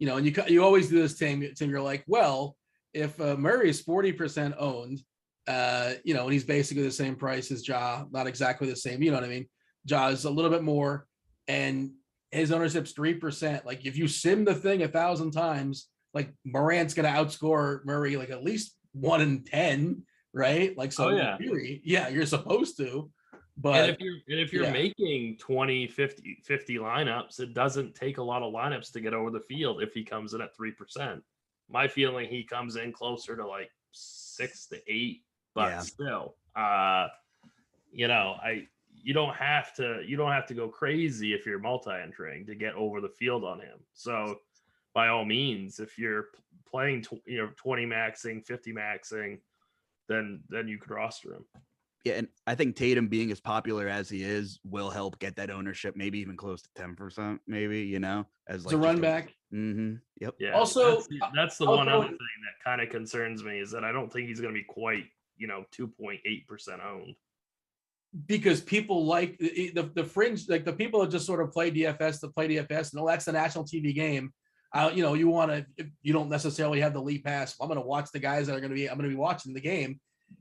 And you always do this, Tim. You're like, well, if Murray is 40% owned, and he's basically the same price as Ja, not exactly the same. You know what I mean? Ja is a little bit more, and his ownership's 3%. Like, if you sim the thing 1,000 times, like, Morant's going to outscore Murray like at least 1 in 10, right? Like, so in theory, you're supposed to. But if you're making 20, 50 lineups, it doesn't take a lot of lineups to get over the field if he comes in at 3%. My feeling, he comes in closer to like 6 to 8, but still, you don't have to go crazy if you're multi-entering to get over the field on him. So by all means, if you're playing 20 maxing, 50 maxing, then you could roster him. Yeah, and I think Tatum being as popular as he is will help get that ownership, maybe even close to 10%, maybe, as like a run back. Yep. Yeah. Also, that's the one other thing that kind of concerns me is that I don't think he's going to be quite, 2.8% owned. Because people like the fringe, like the people that just sort of play DFS and that's the national TV game. You want to, you don't necessarily have the lead pass. I'm going to watch the guys that I'm going to be watching the game.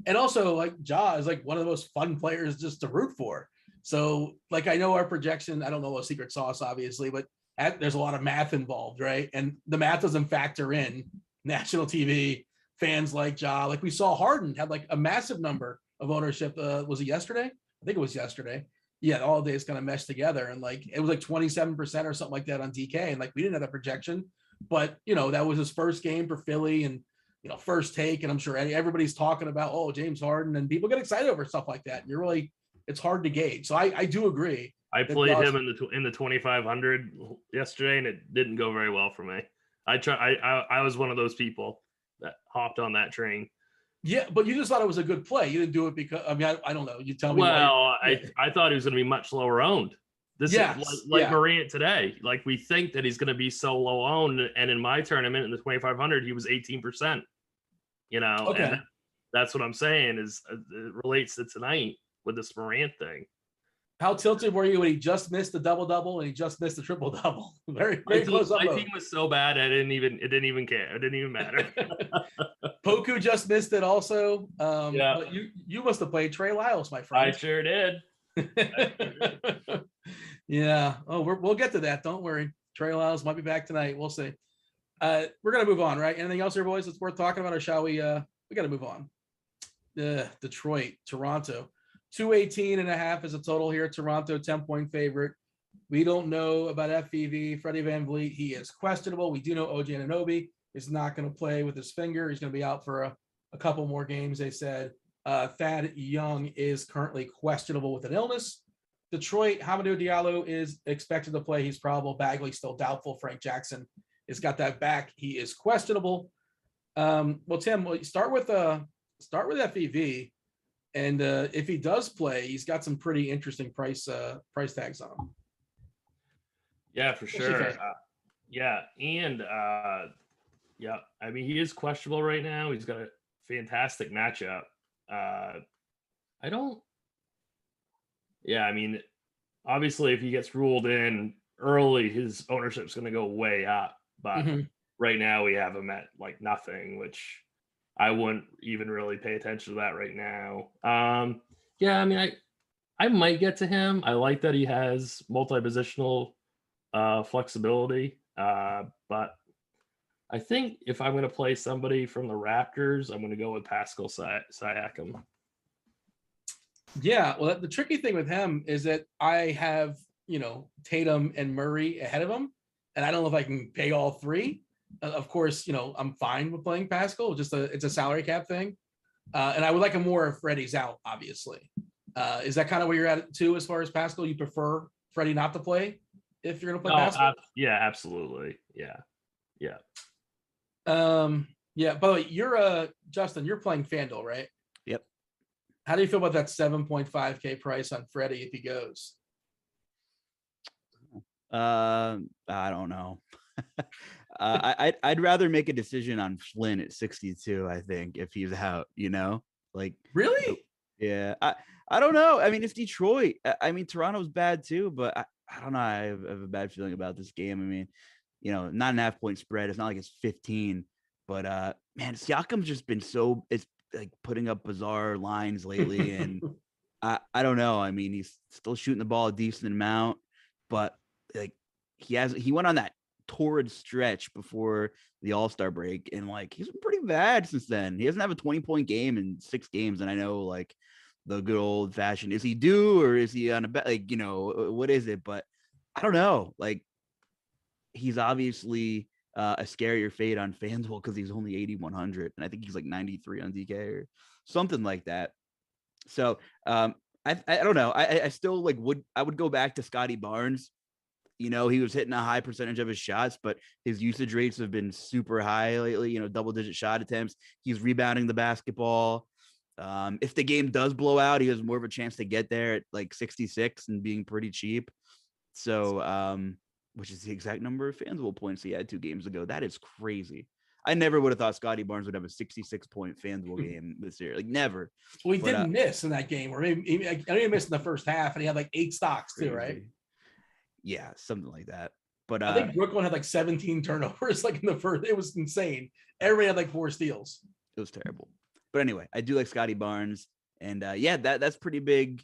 And also, like, Ja is like one of the most fun players just to root for. So, like, I know our projection, I don't know a secret sauce, obviously, but there's a lot of math involved, right? And the math doesn't factor in national TV fans like Ja. Like, we saw Harden had like a massive number of ownership. Was it yesterday? I think it was yesterday. Yeah, all days kind of meshed together. And like, it was like 27% or something like that on DK. And like, we didn't have that projection, but that was his first game for Philly and, first take. And I'm sure everybody's talking about, James Harden, and people get excited over stuff like that. And it's hard to gauge. So I do agree. I played him in the 2,500 yesterday, and it didn't go very well for me. I was one of those people that hopped on that train. Yeah, but you just thought it was a good play. You didn't do it because, I don't know. You tell me. Well, I thought he was going to be much lower owned. This Yes, is like yeah. Morant today. Like we think that he's going to be so low owned, and in my tournament in the 2,500, he was 18%. You know, Okay. and that's what I'm saying is it relates to tonight with this Morant thing. How tilted were you when he just missed the double-double and he just missed the triple-double? Very, very close up. My team was so bad, it didn't even care. It didn't even matter. Poku just missed it also. Yeah. But you must have played Trey Lyles, my friend. I sure did. Yeah. Oh, we'll get to that. Don't worry. Trey Lyles might be back tonight. We'll see. We're gonna move on, right? Anything else here, boys? That's worth talking about, or shall we? We got to move on. Detroit, Toronto, 218.5 is a total here. Toronto 10-point favorite. We don't know about FEV, Freddie VanVleet. He is questionable. We do know OG Anunoby is not going to play with his finger. He's going to be out for a couple more games, they said. Thad Young is currently questionable with an illness. Detroit, Hamidou Diallo is expected to play. He's probable. Bagley still doubtful. Frank Jackson has got that back. He is questionable. Well, Tim, we'll start with FEV. And if he does play, he's got some pretty interesting price tags on him. Yeah, for sure. Yeah, and yeah, I mean he is questionable right now. He's got a fantastic matchup. I mean, obviously, if he gets ruled in early, his ownership's going to go way up. But right now, we have him at like nothing, which I wouldn't even really pay attention to that right now. Yeah, I mean, I might get to him. I like that he has multi-positional flexibility. But I think if I'm going to play somebody from the Raptors, I'm going to go with Pascal Siakam. Yeah, well, the tricky thing with him is that I have, Tatum and Murray ahead of him, and I don't know if I can pay all three. Of course, I'm fine with playing Pascal. It's a salary cap thing, and I would like him more if Freddie's out. Obviously, is that kind of where you're at too as far as Pascal? You prefer Freddie not to play if you're going to play Pascal? Yeah, absolutely. Yeah. Yeah. By the way, you're Justin. You're playing FanDuel, right? Yep. How do you feel about that 7.5K price on Freddie if he goes? I don't know. I'd rather make a decision on Flynn at 62. I think if he's out, Really? Yeah. I don't know. I mean, it's Detroit. I mean, Toronto's bad too, but I don't know. I have a bad feeling about this game. I mean, 9.5 point spread. It's not like it's 15, but man, Siakam's just been it's like putting up bizarre lines lately, and I don't know. I mean, he's still shooting the ball a decent amount, but like he went on that torrid stretch before the All-Star break, and like he's been pretty bad since then. He doesn't have a 20-point game in 6 games, and I know like the good old fashioned is he due or is he on a bet? Like what is it? But I don't know. Like he's obviously a scarier fade on FanDuel because he's only 8,100, and I think he's like 93 on DK or something like that. So I don't know. I still would go back to Scotty Barnes. He was hitting a high percentage of his shots, but his usage rates have been super high lately, double-digit shot attempts. He's rebounding the basketball. If the game does blow out, he has more of a chance to get there at like 66 and being pretty cheap. So, which is the exact number of FanDuel points he had 2 games ago. That is crazy. I never would have thought Scotty Barnes would have a 66-point FanDuel game this year. Like never. Well, he didn't miss in that game, or maybe I know he missed in the first half, and he had like 8 stocks too, right? Yeah, something like that. But I think Brooklyn had like 17 turnovers, like in the first. It was insane. Everybody had like 4 steals. It was terrible. But anyway, I do like Scotty Barnes, and that's pretty big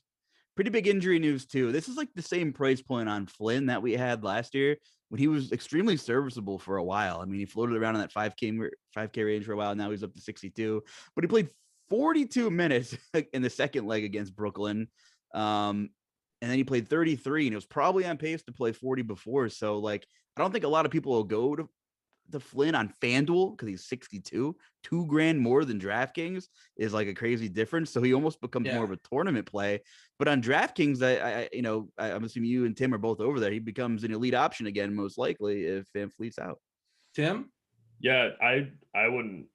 injury news too. This is like the same price point on Flynn that we had last year when he was extremely serviceable for a while. I mean, he floated around in that 5K range for a while. Now he's up to 62, but he played 42 minutes in the second leg against Brooklyn. And then he played 33, and it was probably on pace to play 40 before. So like, I don't think a lot of people will go to Flynn on FanDuel because he's 62. $2,000 more than DraftKings is like a crazy difference. So he almost becomes more of a tournament play. But on DraftKings, I'm assuming you and Tim are both over there. He becomes an elite option again, most likely if VanVleet's out. Tim? Yeah, I would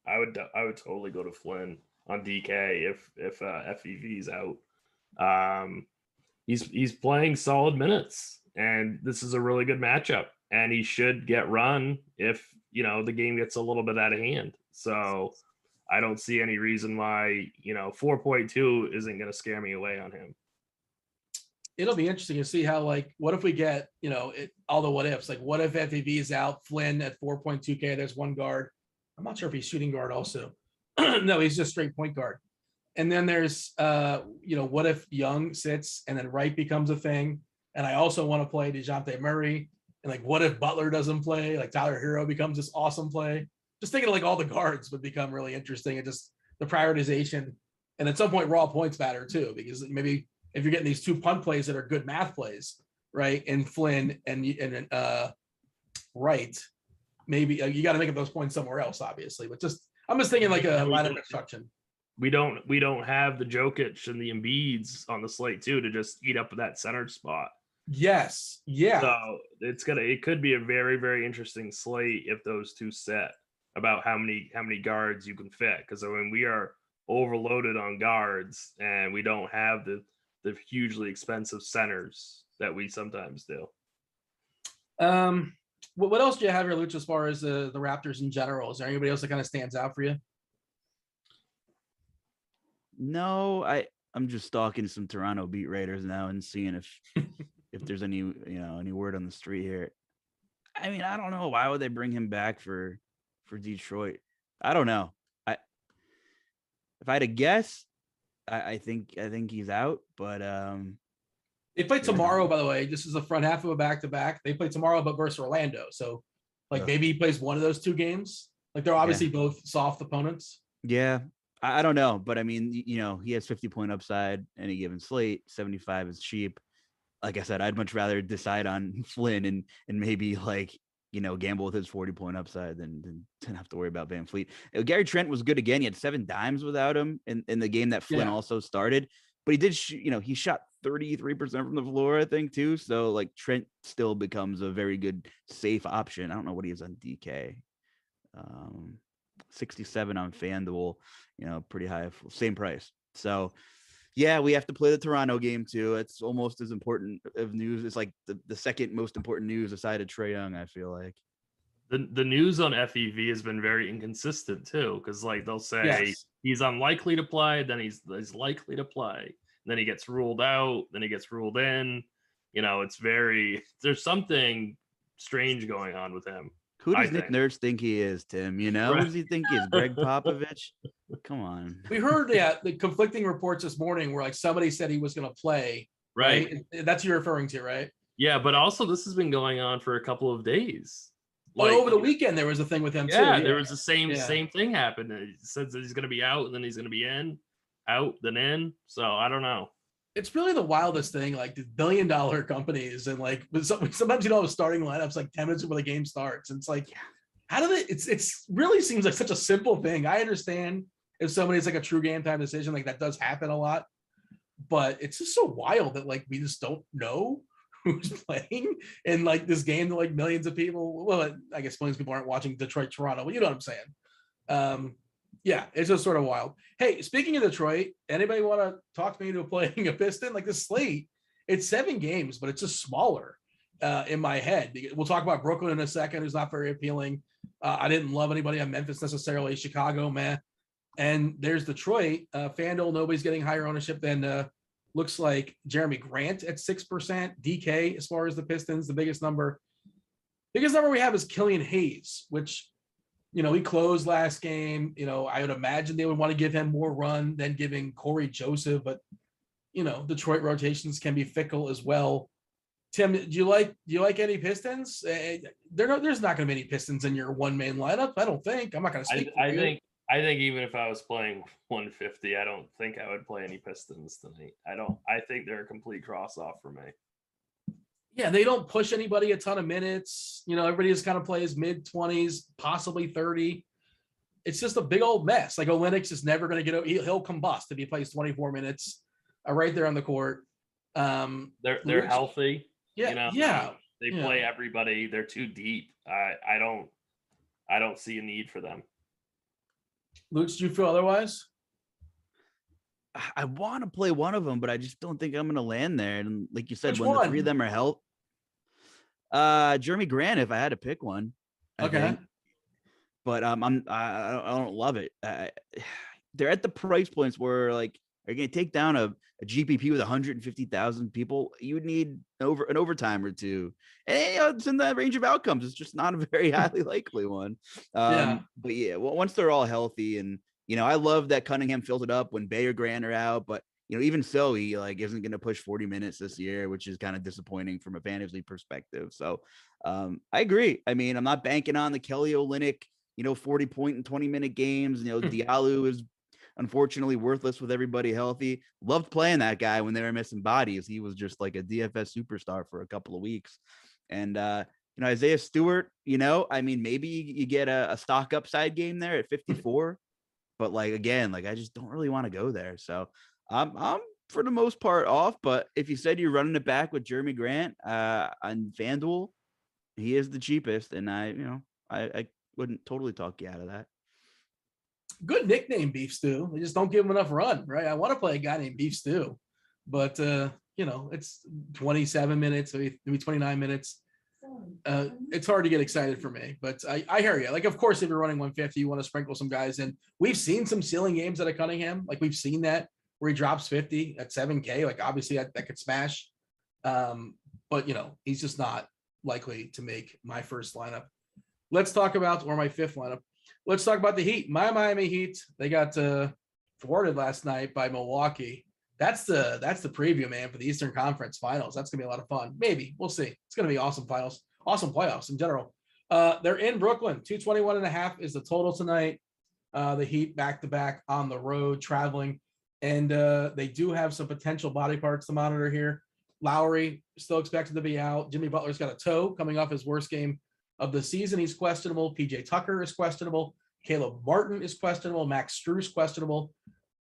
totally go to Flynn on DK if FEV's out. He's playing solid minutes, and this is a really good matchup, and he should get run if, the game gets a little bit out of hand. So I don't see any reason why, 4.2 isn't going to scare me away on him. It'll be interesting to see how, what if we get, all the what ifs, what if FEV is out, Flynn at 4.2K, there's one guard. I'm not sure if he's shooting guard also. No, he's just straight point guard. And then there's, what if Young sits and then Wright becomes a thing? And I also want to play DeJounte Murray. And what if Butler doesn't play? Tyler Hero becomes this awesome play. Just thinking all the guards would become really interesting, and just the prioritization. And at some point, raw points matter too, because maybe if you're getting these 2 punt plays that are good math plays, right? And Flynn and Wright, maybe you got to make up those points somewhere else, obviously. But I'm just thinking a lineup construction. We don't have the Jokic and the Embiids on the slate too to just eat up that center spot. Yes. Yeah. So it could be a very, very interesting slate if those two set about how many guards you can fit. Because we are overloaded on guards and we don't have the hugely expensive centers that we sometimes do. What else do you have here, Luch, as far as the Raptors in general? Is there anybody else that kind of stands out for you? No, I'm just stalking some Toronto beat writers now and seeing if there's any any word on the street here. I mean, I don't know, why would they bring him back for Detroit? I don't know. If I had to guess, I think he's out, but they play tomorrow, by the way. This is the front half of a back-to-back. They play tomorrow, but versus Orlando. So maybe he plays one of those 2 games. They're obviously both soft opponents. Yeah. I don't know, but I mean, he has 50-point upside any given slate. 75 is cheap. Like I said, I'd much rather decide on Flynn and maybe gamble with his 40-point upside than have to worry about Van Fleet. Gary Trent was good again. He had 7 dimes without him in the game that Flynn also started, but he did, he shot 33% from the floor, I think, too. So Trent still becomes a very good safe option. I don't know what he is on DK. 67 on FanDuel, pretty high, same price. So yeah, we have to play the Toronto game too. It's almost as important of news. It's the second most important news aside of Trae Young, I feel like. The news on FEV has been very inconsistent too, because they'll say he's unlikely to play, then he's likely to play, and then he gets ruled out, then he gets ruled in. There's something strange going on with him. Who does Nick Nurse think he is, Tim? Who does he think he is? Greg Popovich? Come on. We heard the conflicting reports this morning where somebody said he was going to play. Right. That's what you're referring to, right? Yeah, but also this has been going on for a couple of days. Over the weekend there was a thing with him too. Yeah, there was the same thing happened. He says that he's going to be out, and then he's going to be out, then in. So I don't know. It's really the wildest thing, the billion-dollar companies, and sometimes you don't have starting lineups 10 minutes before the game starts. And it's how do they? It's really seems like such a simple thing. I understand if somebody's a true game time decision, that does happen a lot, but it's just so wild that we just don't know who's playing in this game to millions of people. Well, I guess millions of people aren't watching Detroit, Toronto, but you know what I'm saying. Yeah, it's just sort of wild. Hey, speaking of Detroit, anybody want to talk to me into playing a Piston? This slate, it's 7 games, but it's just smaller in my head. We'll talk about Brooklyn in a second, who's not very appealing. I didn't love anybody on Memphis necessarily. Chicago, meh. And there's Detroit. FanDuel, nobody's getting higher ownership than looks like Jeremy Grant at 6%. DK, as far as the Pistons, the biggest number we have is Killian Hayes, which he closed last game. I would imagine they would want to give him more run than giving Corey Joseph, but Detroit rotations can be fickle as well. Tim, do you like any Pistons? There's not going to be any Pistons in your one-man lineup. I don't think. I'm not going to speak. I think even if I was playing 150, I don't think I would play any Pistons tonight. I think they're a complete cross-off for me. Yeah, they don't push anybody a ton of minutes. Everybody just kind of plays mid-20s, possibly 30. It's just a big old mess. Olynyk is never going to get – he'll combust if he plays 24 minutes right there on the court. They're healthy. Yeah, They play everybody. They're too deep. I don't see a need for them. Luch, do you feel otherwise? I want to play one of them, but I just don't think I'm going to land there. And like you said, Which when one? the 3 of them are healthy, Jeremy Grant, if I had to pick one, I think. But I don't love it. They're at the price points where like are you gonna take down a GPP with 150,000 people? You would need an overtime or two, and it's in that range of outcomes. It's just not a very highly likely one. But yeah, well, once they're all healthy, and I love that Cunningham filled it up when Bay or Grant are out, but even so, he like isn't going to push 40 minutes this year, which is kind of disappointing from a fantasy perspective. So I agree. I mean, I'm not banking on the Kelly Olynyk 40-point and 20-minute games. Diallo is unfortunately worthless with everybody healthy. Loved playing that guy when they were missing bodies. He was just like a DFS superstar for a couple of weeks. And Isaiah Stewart, I mean, maybe you get a stock upside game there at 54, but like again, like I just don't really want to go there. So I'm for the most part off. But if you said you're running it back with Jeremy Grant on FanDuel, he is the cheapest, and I wouldn't totally talk you out of that. Good nickname, Beef Stew. They just don't give him enough run, right? I want to play a guy named Beef Stew, but it's 27 minutes, maybe 29 minutes. It's hard to get excited for me, but I hear you. Like, of course, if you're running 150, you want to sprinkle some guys in. We've seen some ceiling games out of Cunningham. Like we've seen that where he drops 50 at 7K. Like obviously that could smash. But he's just not likely to make my first lineup. Let's talk about, or my fifth lineup. Let's talk about the Heat. My Miami Heat, they got thwarted last night by Milwaukee. That's the preview, man, for the Eastern Conference Finals. That's gonna be a lot of fun. Maybe we'll see. It's gonna be awesome finals, awesome playoffs in general. They're in Brooklyn. 221.5 is the total tonight. The Heat back-to-back on the road traveling, and they do have some potential body parts to monitor here. Lowry still expected to be out. Jimmy Butler's got a toe coming off his worst game of the season. He's questionable. PJ Tucker is questionable. Caleb Martin is questionable. Max Strus questionable.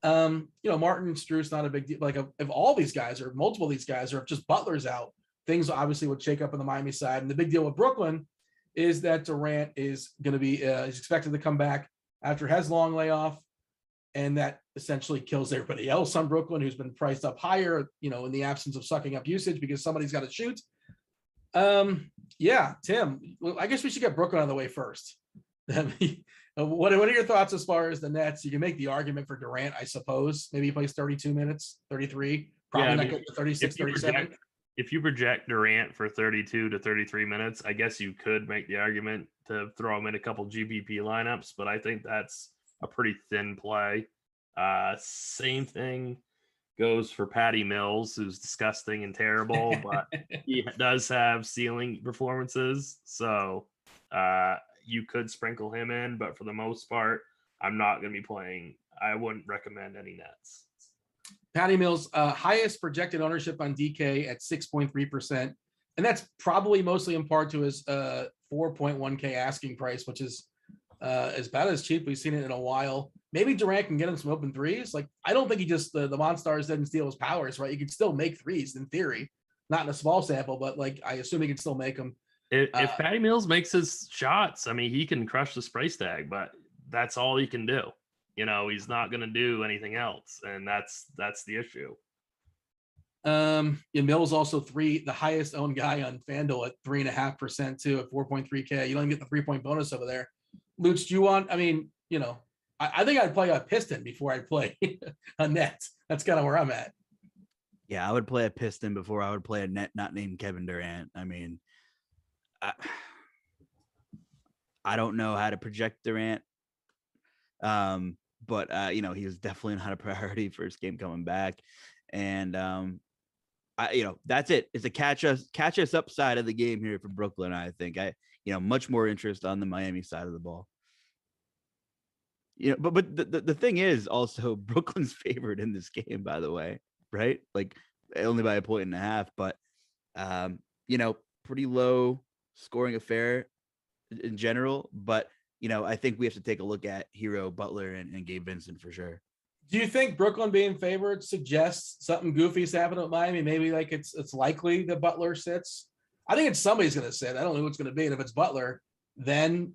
Martin and Strus, not a big deal. Like if all these guys or multiple of these guys, or if just Butler's out, things obviously would shake up on the Miami side. And the big deal with Brooklyn is that Durant is going to be is expected to come back after his long layoff, and that essentially kills everybody else on Brooklyn, who's been priced up higher, in the absence of sucking up usage because somebody's got to shoot. Yeah, Tim, I guess we should get Brooklyn on the way first. What are your thoughts as far as the Nets? You can make the argument for Durant, I suppose. Maybe he plays 32 minutes, 33, probably not get to 36, 37. If you project Durant for 32 to 33 minutes, I guess you could make the argument to throw him in a couple GPP lineups, but I think that's a pretty thin play. Same thing goes for Patty Mills, who's disgusting and terrible, but he does have ceiling performances. So you could sprinkle him in, but for the most part, I'm not going to be playing. I wouldn't recommend any Nets. Patty Mills, highest projected ownership on DK at 6.3%. And that's probably mostly in part to his 4.1K asking price, which is about as cheap we've seen it in a while. Maybe Durant can get him some open threes. Like, I don't think he just, the Monstars didn't steal his powers, right? You could still make threes in theory, not in a small sample, but like, I assume he can still make them. If Patty Mills makes his shots, I mean, he can crush this price tag, but that's all he can do. He's not going to do anything else. And that's the issue. Mills also the highest owned guy on FanDuel at 3.5% too, at 4.3K. You don't even get the 3-point bonus over there. Lutz, do you want, I think I'd play a Piston before I'd play a Net. That's kind of where I'm at. Yeah, I would play a Piston before I would play a Net not named Kevin Durant. I mean, I don't know how to project Durant. But he was definitely not a priority for his game coming back. And that's it. It's a catch us up side of the game here for Brooklyn. I think much more interest on the Miami side of the ball. But the thing is also Brooklyn's favored in this game, by the way, right? Like only by 1.5 points, but pretty low scoring affair in general. But I think we have to take a look at Hero, Butler, and Gabe Vincent for sure. Do you think Brooklyn being favored suggests something goofy is happening with Miami? Maybe like it's likely that Butler sits. I think it's somebody's going to sit. I don't know who it's going to be. And if it's Butler, then,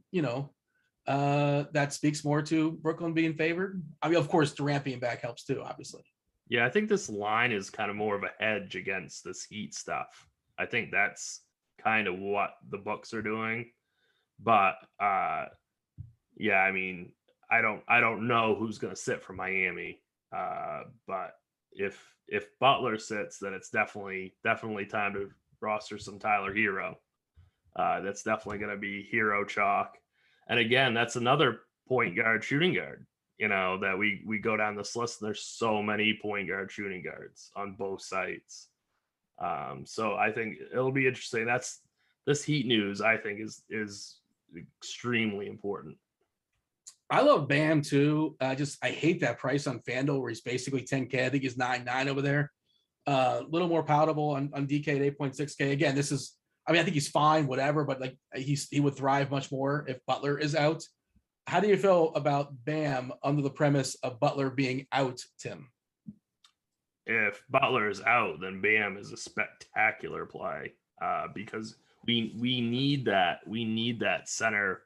that speaks more to Brooklyn being favored. I mean, of course, Durant being back helps too, obviously. Yeah, I think this line is kind of more of a hedge against this Heat stuff. I think that's kind of what the books are doing. But yeah, I mean, I don't know who's going to sit for Miami. But if Butler sits, then it's definitely time to roster some Tyler Hero. That's definitely going to be Hero chalk. And again, that's another point guard, shooting guard. That we go down this list. And there's so many point guard, shooting guards on both sites. So I think it'll be interesting. This Heat news, I think, is extremely important. I love Bam too. I hate that price on FanDuel where he's basically 10K. I think he's 9.9 over there. A little more palatable on DK at 8.6K. Again, I think he's fine, whatever, but like he would thrive much more if Butler is out. How do you feel about Bam under the premise of Butler being out, Tim? If Butler is out, then Bam is a spectacular play because we need that. We need that center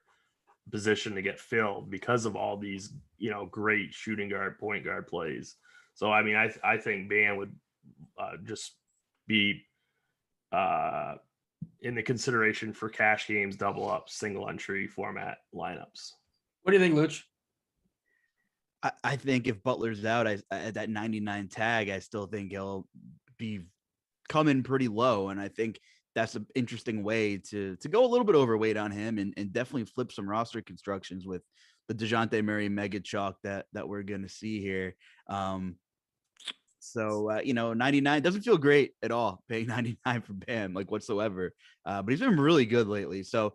position to get filled because of all these, great shooting guard, point guard plays. So, I mean, I think Bam would just be in the consideration for cash games, double up, single entry format lineups. What do you think, Luch? I think if Butler's out at that 99 tag, I still think he'll be coming pretty low. And I think that's an interesting way to go a little bit overweight on him and definitely flip some roster constructions with the DeJounte Murray mega chalk that we're going to see here. So 99 doesn't feel great at all, paying 99 for Bam, like whatsoever. But he's been really good lately. So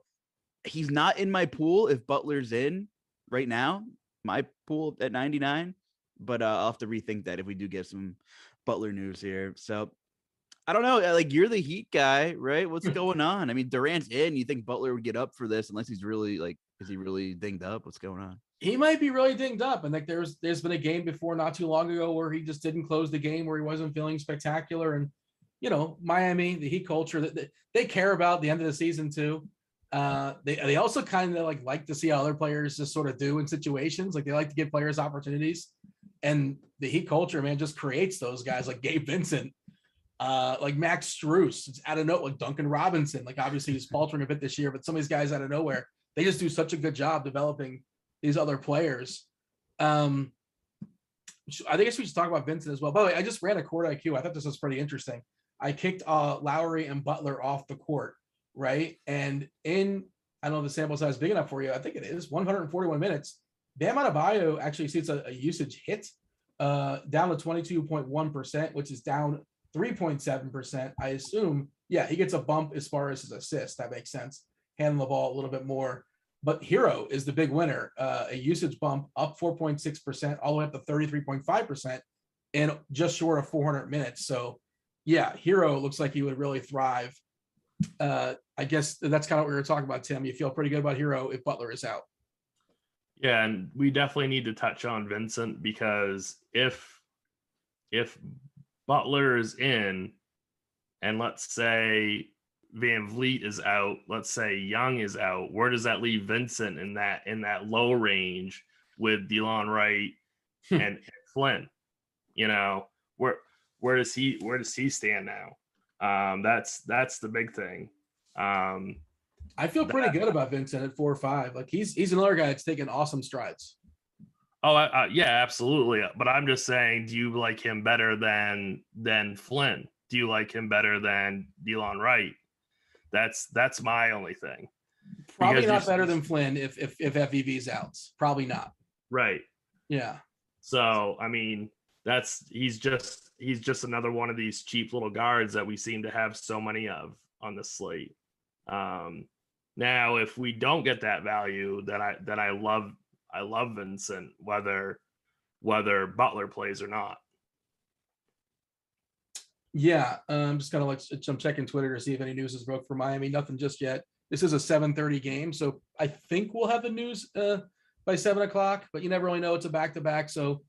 he's not in my pool if Butler's in right now, my pool at 99. But I'll have to rethink that if we do get some Butler news here. So I don't know. Like, you're the Heat guy, right? What's going on? I mean, Durant's in. You think Butler would get up for this unless he's really is he really dinged up? What's going on? He might be really dinged up. And like there's been a game before not too long ago where he just didn't close the game, where he wasn't feeling spectacular. And, Miami, the Heat culture, that they care about the end of the season too. They also kind of like to see how other players just sort of do in situations. Like, they like to give players opportunities. And the Heat culture, man, just creates those guys like Gabe Vincent, like Max Strus. It's out of nowhere, like Duncan Robinson. Like, obviously he's faltering a bit this year, but some of these guys out of nowhere, they just do such a good job developing these other players. I guess we should talk about Vincent as well. By the way, I just ran a court IQ. I thought this was pretty interesting. I kicked Lowry and Butler off the court, right? And I don't know if the sample size is big enough for you. I think it is 141 minutes. Bam Adebayo actually sees a usage hit down to 22.1%, which is down 3.7%. I assume, yeah, he gets a bump as far as his assist. That makes sense. Handling the ball a little bit more. But Hero is the big winner. A usage bump up 4.6%, all the way up to 33.5%, and just short of 400 minutes. So, yeah, Hero looks like he would really thrive. I guess that's kind of what we were talking about, Tim. You feel pretty good about Hero if Butler is out. Yeah, and we definitely need to touch on Vincent, because if Butler is in, and let's say Van Vliet is out, let's say Young is out, where does that leave Vincent in that low range with DeLon Wright and Flynn? Where does he stand now? That's the big thing. I feel pretty good about Vincent at 4-5. Like, he's another guy that's taking awesome strides. Oh, yeah, absolutely. But I'm just saying, do you like him better than Flynn? Do you like him better than DeLon Wright? That's my only thing. Probably because not better than Flynn if FEV's out. Probably not. Right. Yeah. So, I mean, he's just another one of these cheap little guards that we seem to have so many of on the slate. Now, if we don't get that value, then I love Vincent, whether Butler plays or not. Yeah, I'm just kind of I'm checking Twitter to see if any news is broke for Miami. Nothing just yet. This is a 7:30 game, so I think we'll have the news by 7 o'clock. But you never really know. It's a back-to-back, so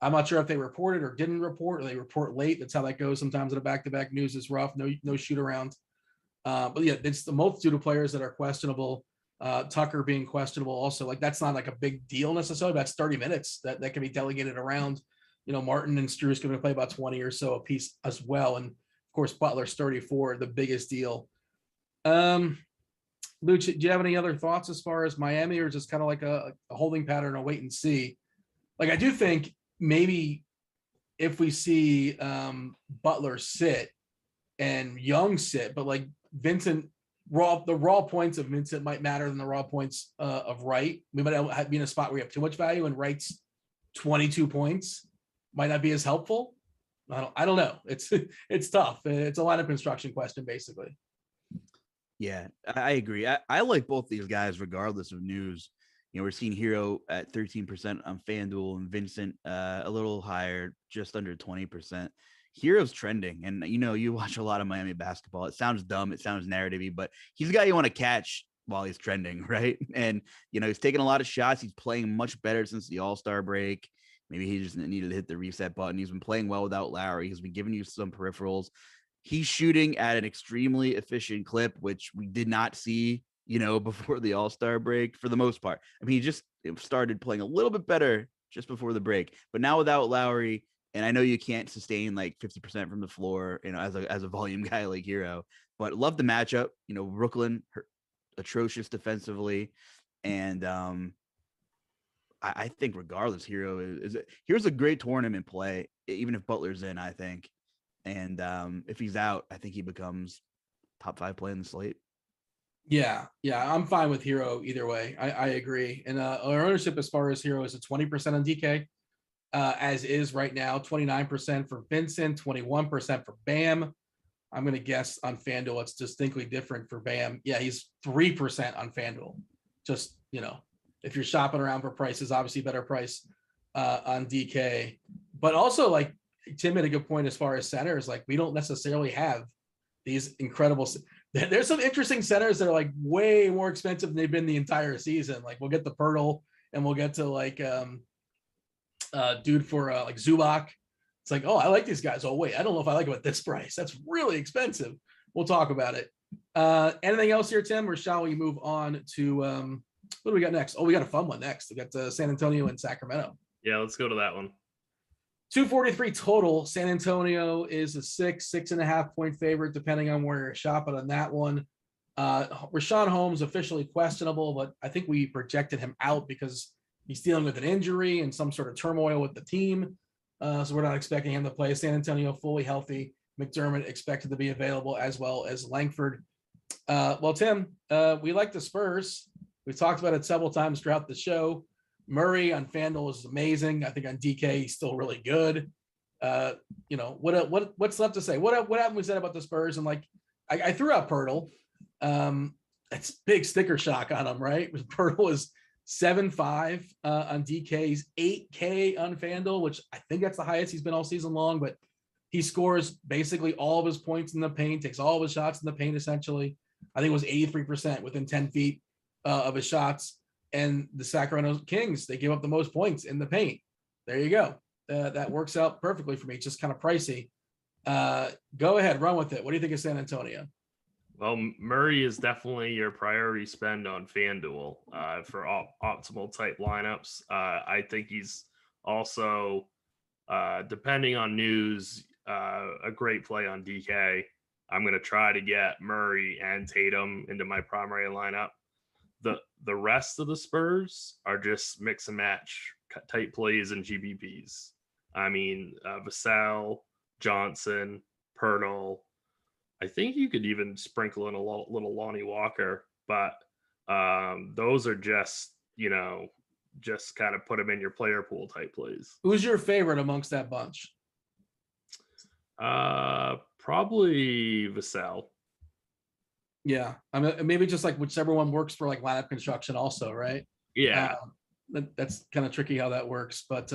I'm not sure if they reported or didn't report, or they report late. That's how that goes. Sometimes in a back-to-back, news is rough. No shoot around. But yeah, it's the multitude of players that are questionable. Tucker being questionable also. Like, that's not like a big deal necessarily. That's 30 minutes that can be delegated around. Martin and Strus going to play about 20 or so a piece as well. And of course, Butler's 34, the biggest deal. Luch, do you have any other thoughts as far as Miami, or just kind of like a holding pattern, a wait and see? Like, I do think maybe if we see Butler sit and Young sit, but like Vincent, the raw points of Vincent might matter than the raw points of Wright. We might be in a spot where we have too much value, and Wright's 22 points might not be as helpful. I don't know. It's tough. It's a lineup construction question, basically. Yeah, I agree. I like both these guys regardless of news. You know, we're seeing Hero at 13% on FanDuel and Vincent a little higher, just under 20%. Hero's trending, and you watch a lot of Miami basketball. It sounds dumb, it sounds narrative-y, but he's a guy you want to catch while he's trending, right? And he's taking a lot of shots. He's playing much better since the All-Star break. Maybe he just needed to hit the reset button. He's been playing well without Lowry. He's been giving you some peripherals. He's shooting at an extremely efficient clip, which we did not see, before the All-Star break for the most part. I mean, he just started playing a little bit better just before the break, but now without Lowry, and I know you can't sustain like 50% from the floor, as a volume guy like Hero, but love the matchup. Brooklyn, atrocious defensively, and I think regardless, Here's a great tournament play, even if Butler's in, I think. And if he's out, I think he becomes top 5 play in the slate. Yeah, I'm fine with Hero either way. I agree. And our ownership as far as Hero is at 20% on DK, as is right now. 29% for Vincent, 21% for Bam. I'm going to guess on FanDuel it's distinctly different for Bam. Yeah, he's 3% on FanDuel. Just, if you're shopping around for prices, obviously better price on DK. But also, like, Tim made a good point as far as centers. Like, we don't necessarily have these incredible. There's some interesting centers that are like way more expensive than they've been the entire season. Like, we'll get the Pirtle, and we'll get to like dude for like Zubac. It's like, oh, I like these guys. Oh wait, I don't know if I like them at this price. That's really expensive. We'll talk about it. Anything else here, Tim, or shall we move on to what do we got next? Oh, we got a fun one next. We got San Antonio and Sacramento. Yeah, let's go to that one. 243 total. San Antonio is a 6.5 point favorite, depending on where you're shopping on that one. Rashawn Holmes officially questionable, but I think we projected him out because he's dealing with an injury and some sort of turmoil with the team. So we're not expecting him to play. San Antonio fully healthy. McDermott expected to be available, as well as Langford. Well, Tim, we like the Spurs. We've talked about it several times throughout the show. Murray on FanDuel is amazing. I think on DK he's still really good. What's left to say? What happened we said about the Spurs? And like, I threw out Pirtle. That's big sticker shock on him, right? Pirtle is 7.5 on DK. He's 8K on FanDuel, which I think that's the highest he's been all season long. But he scores basically all of his points in the paint, takes all of his shots in the paint essentially. I think it was 83% within 10 feet of his shots. And the Sacramento Kings, they give up the most points in the paint. There you go. That works out perfectly for me. It's just kind of pricey. Go ahead, run with it. What do you think of San Antonio? Well, Murray is definitely your priority spend on FanDuel for optimal type lineups. I think he's also, depending on news, a great play on DK. I'm going to try to get Murray and Tatum into my primary lineup. The rest of the Spurs are just mix and match type plays and GBPs. I mean, Vassell, Johnson, Pirtle. I think you could even sprinkle in a little Lonnie Walker, but those are just kind of put them in your player pool type plays. Who's your favorite amongst that bunch? Probably Vassell. Yeah, I mean, maybe just like whichever one works for like lineup construction also, right? Yeah. That's kind of tricky how that works. But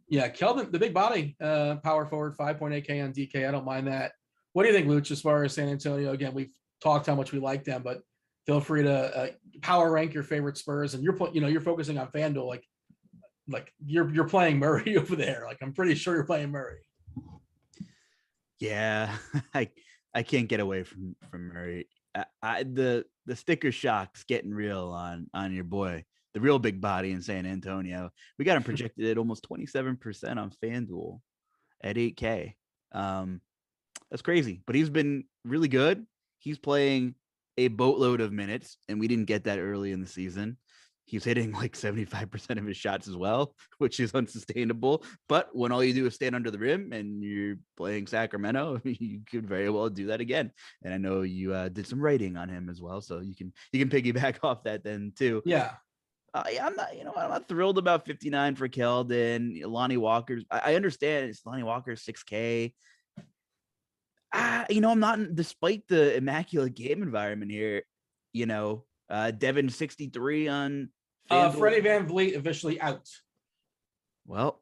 yeah, Keldon, the big body, power forward, 5.8K on DK. I don't mind that. What do you think, Luch, as far as San Antonio? Again, we've talked how much we like them, but feel free to power rank your favorite Spurs. And you're focusing on FanDuel, like you're playing Murray over there. Like, I'm pretty sure you're playing Murray. Yeah, I can't get away from Murray. The sticker shock's getting real on your boy, the real big body in San Antonio. We got him projected at almost 27% on FanDuel at 8K. That's crazy, but he's been really good. He's playing a boatload of minutes, and we didn't get that early in the season. He's hitting like 75% of his shots as well, which is unsustainable. But when all you do is stand under the rim and you're playing Sacramento, you could very well do that again. And I know you did some writing on him as well, so you can piggyback off that then too. Yeah. Yeah, I'm not thrilled about 59 for Keldon. Lonnie Walker's. I understand it's Lonnie Walker's 6K. I'm not, despite the immaculate game environment here, Devin 63 on Freddie VanVleet officially out. Well,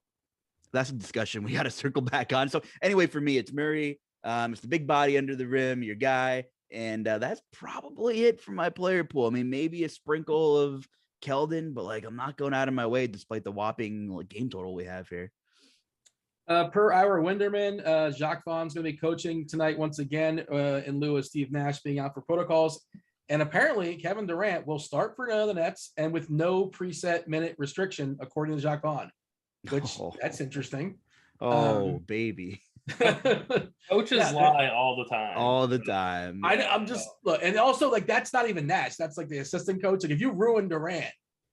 that's a discussion we got to circle back on. So anyway, for me, it's Murray. It's the big body under the rim, your guy. And that's probably it for my player pool. I mean, maybe a sprinkle of Keldon, but I'm not going out of my way despite the whopping game total we have here. Per Ira Winderman, Jacques Vaughn's going to be coaching tonight once again in lieu of Steve Nash being out for protocols. And apparently Kevin Durant will start for the Nets and with no preset minute restriction, according to Jacques Vaughn, which that's interesting. Baby. Coaches lie all the time. All the time. I'm just look, and also that's not even Nash. That's the assistant coach. If you ruin Durant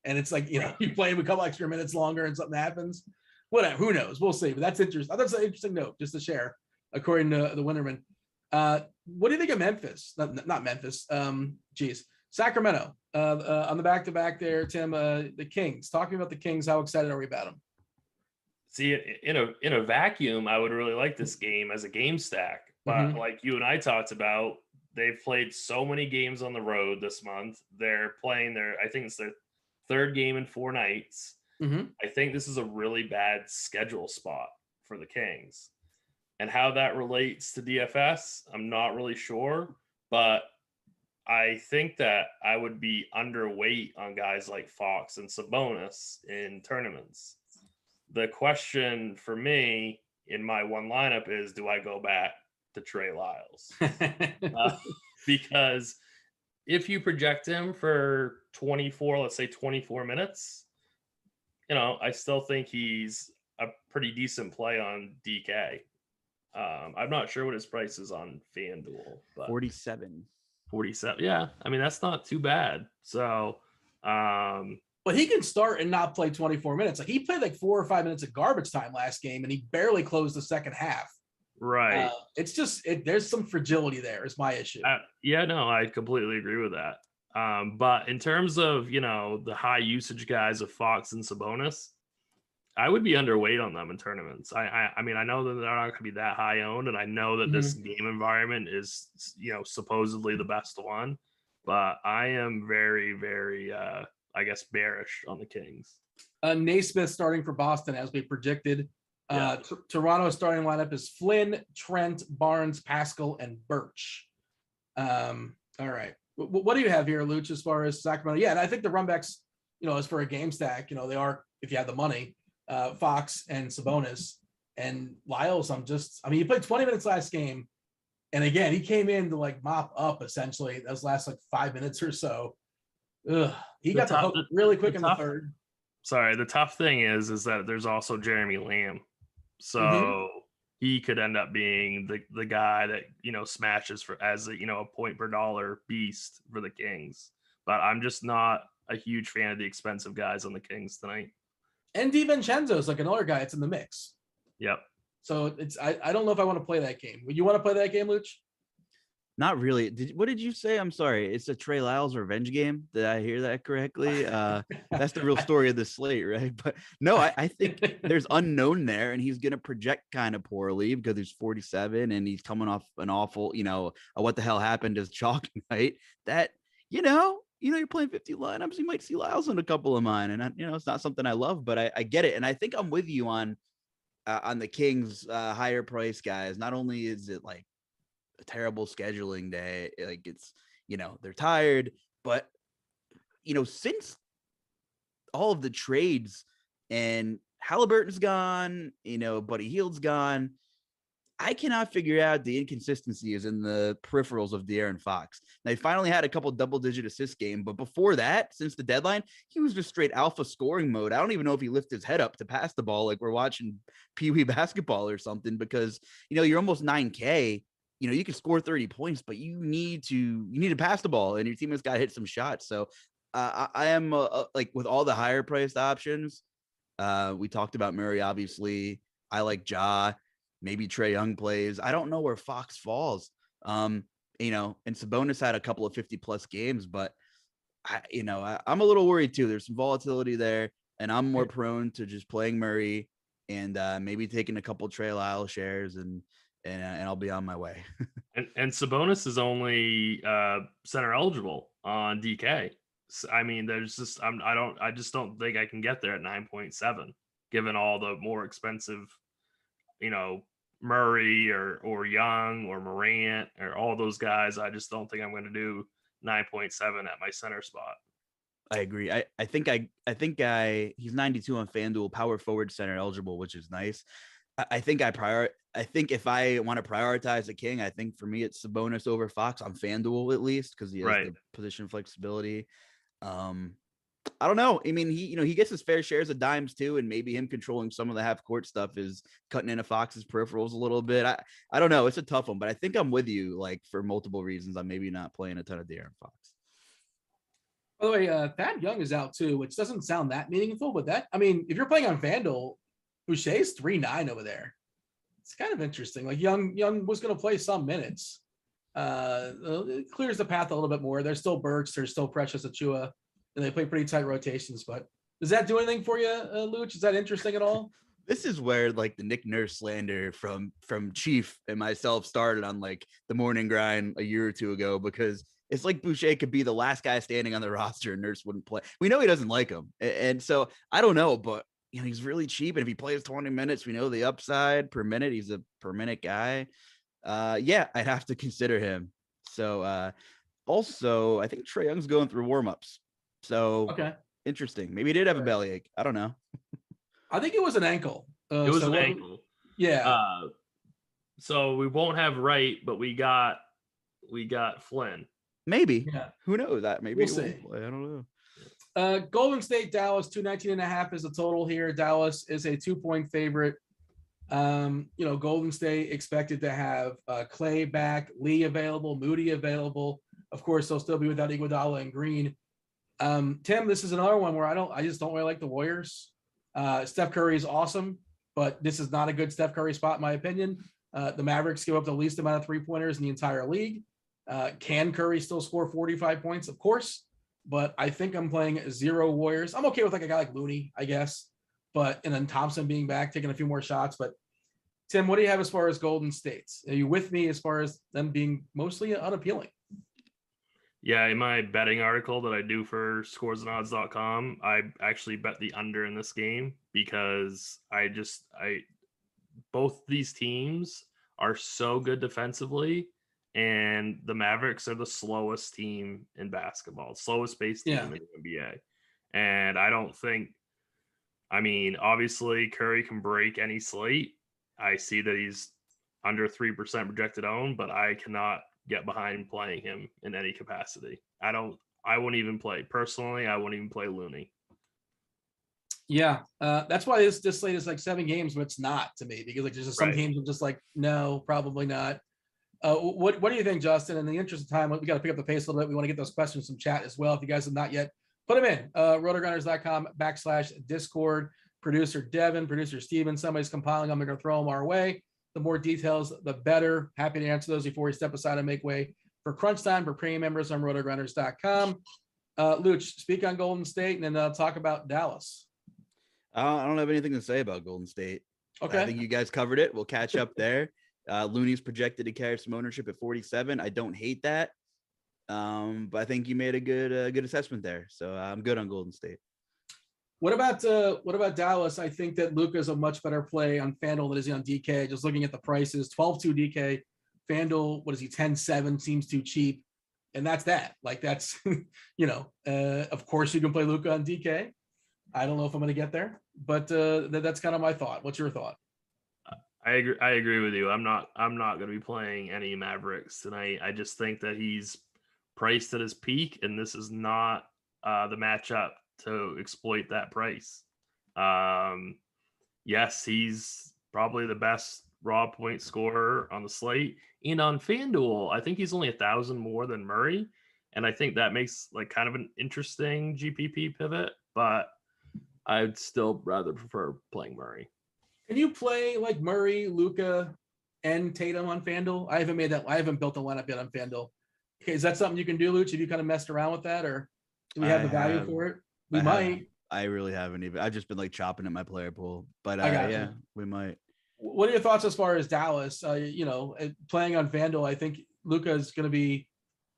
and it's you play him a couple extra minutes longer and something happens, whatever, who knows? We'll see. But that's interesting. That's an interesting note just to share, according to the Winterman. What do you think of Memphis? Not Memphis. Sacramento. On the back-to-back there, Tim. The Kings. Talking about the Kings, how excited are we about them? See, in a vacuum, I would really like this game as a game stack. But like you and I talked about, they've played so many games on the road this month. They're playing I think it's their third game in 4 nights. I think this is a really bad schedule spot for the Kings. And how that relates to DFS, I'm not really sure. But I think that I would be underweight on guys like Fox and Sabonis in tournaments. The question for me in my one lineup is, do I go back to Trey Lyles? Because if you project him for 24 minutes, I still think he's a pretty decent play on DK. I'm not sure what his price is on FanDuel, but 47. Yeah. I mean, that's not too bad. So, but he can start and not play 24 minutes. He played 4 or 5 minutes of garbage time last game, and he barely closed the second half. Right. It's just there's some fragility there is my issue. Yeah, no, I completely agree with that. But in terms of, the high usage guys of Fox and Sabonis, I would be underweight on them in tournaments. I mean, I know that they're not going to be that high owned, and I know that this game environment is, supposedly the best one, but I am very, very, bearish on the Kings. Naismith starting for Boston as we predicted. Toronto's starting lineup is Flynn, Trent, Barnes, Pascal, and Birch. All right. What do you have here, Luch, as far as Sacramento? Yeah, and I think the runbacks, as for a game stack, they are, if you have the money, Fox and Sabonis and Lyles. He played 20 minutes last game. And again, he came in to mop up essentially those last 5 minutes or so. He got the hook really quick in the third. Sorry, the tough thing is that there's also Jeremy Lamb. So he could end up being the guy that, smashes as a point per dollar beast for the Kings. But I'm just not a huge fan of the expensive guys on the Kings tonight. And DiVincenzo's another guy that's in the mix. Yep. So I don't know if I want to play that game. Would you want to play that game, Luch? Not really. What did you say? I'm sorry. It's a Trey Lyles revenge game. Did I hear that correctly? That's the real story of the slate, right? But no, I think there's unknown there, and he's going to project kind of poorly because he's 47 and he's coming off an awful, what the hell happened as chalk night. That, you're playing 50 lineups. You might see Lyles in a couple of mine, and it's not something I love, but I get it, and I think I'm with you on the Kings higher price guys. Not only is it a terrible scheduling day, it's they're tired, but since all of the trades and Halliburton's gone, Buddy Hield's gone, I cannot figure out the inconsistencies in the peripherals of De'Aaron Fox. Now, he finally had a couple double-digit assist game, but before that, since the deadline, he was just straight alpha scoring mode. I don't even know if he lifted his head up to pass the ball like we're watching Pee Wee basketball or something, because, you're almost 9K you can score 30 points, but you need to pass the ball, and your team has got to hit some shots. So I am like with all the higher priced options. We talked about Murray, obviously. I like Ja. Maybe Trae Young plays. I don't know where Fox falls. And Sabonis had a couple of 50+ games, but I'm a little worried too. There's some volatility there, and I'm more prone to just playing Murray and maybe taking a couple Trae Lyle shares, and I'll be on my way. And Sabonis is only center eligible on DK. I mean, there's just I just don't think I can get there at 9.7, given all the more expensive, Murray or Young or Morant or all those guys. I just don't think I'm going to do 9.7 at my center spot. I agree. I think he's 92 on FanDuel, power forward, center eligible, which is nice. I think if I want to prioritize a king, I think for me it's Sabonis over Fox on FanDuel, at least, because he has the position flexibility. I don't know. I mean, he gets his fair shares of dimes too, and maybe him controlling some of the half court stuff is cutting into Fox's peripherals a little bit. I don't know. It's a tough one, but I think I'm with you, like, for multiple reasons. I'm maybe not playing a ton of De'Aaron Fox. By the way, Thad Young is out too, which doesn't sound that meaningful, but if you're playing on FanDuel, Boucher's 3.9 over there. It's kind of interesting. Like Young was going to play some minutes. It clears the path a little bit more. There's still Burks, there's still Precious Achua, and they play pretty tight rotations. But does that do anything for you, Luch? Is that interesting at all? This is where like the Nick Nurse slander from Chief and myself started on like the morning grind a year or two ago, because it's like Boucher could be the last guy standing on the roster and Nurse wouldn't play. We know he doesn't like him. And so I don't know, but he's really cheap. And if he plays 20 minutes, we know the upside per minute. He's a per minute guy. Yeah, I'd have to consider him. So also, I think Trae Young's going through warmups. So okay, interesting. Maybe he did have a bellyache. I don't know. I think it was an ankle. It was an ankle. Yeah. So we won't have Wright, but we got Flynn. Maybe. Yeah. Who knows that? Maybe We'll see. I don't know. Golden State, Dallas, 219.5 is the total here. Dallas is a 2-point favorite. Golden State expected to have Clay back, Lee available, Moody available. Of course, they'll still be without Iguodala and Green. Tim, this is another one where I just don't really like the Warriors. Steph Curry is awesome, but this is not a good Steph Curry spot, in my opinion. The Mavericks give up the least amount of 3-pointers in the entire league. Can Curry still score 45 points? Of course, but I think I'm playing 0 Warriors. I'm okay with like a guy like Looney, I guess, and then Thompson being back, taking a few more shots. But Tim, what do you have as far as Golden State? Are you with me as far as them being mostly unappealing? Yeah, in my betting article that I do for scoresandodds.com, I actually bet the under in this game because both these teams are so good defensively, and the Mavericks are the slowest team in basketball, slowest paced team in the NBA. And obviously Curry can break any slate. I see that he's under 3% projected owned, but I cannot get behind playing him in any capacity. I won't even play personally. I won't even play Looney. Yeah. That's why this slate is like 7 games, but it's not to me, because like there's just some games I'm just like, no, probably not. What do you think, Justin? In the interest of time, we got to pick up the pace a little bit. We want to get those questions from chat as well. If you guys have not yet, put them in rotogrinders.com/Discord. Producer Devin, producer Steven, somebody's compiling them. They're going to throw them our way. The more details, the better. Happy to answer those before we step aside and make way for crunch time for premium members on rotogrinders.com. Luch, speak on Golden State and then talk about Dallas. I don't have anything to say about Golden State. Okay. I think you guys covered it. We'll catch up there. Looney's projected to carry some ownership at 47. I don't hate that. But I think you made a good assessment there. So I'm good on Golden State. What about Dallas? I think that Luka's a much better play on FanDuel than is he on DK. Just looking at the prices, 12-2 DK, FanDuel, what is he, 10-7, seems too cheap. And that's that. Like that's, of course you can play Luka on DK. I don't know if I'm going to get there, but that's kind of my thought. What's your thought? I agree with you. I'm not going to be playing any Mavericks tonight. I just think that he's priced at his peak, and this is not the matchup to exploit that price. Yes, he's probably the best raw point scorer on the slate. And on FanDuel, I think he's only 1,000 more than Murray. And I think that makes like kind of an interesting GPP pivot, but I'd still rather prefer playing Murray. Can you play like Murray, Luka, and Tatum on FanDuel? I haven't built a lineup yet on FanDuel. Okay, is that something you can do, Luch? Have you kind of messed around with that, or do we have the value for it? We might. I really haven't even. I've just been like chopping at my player pool, but yeah, we might. What are your thoughts as far as Dallas? Playing on FanDuel, I think Luka is going to be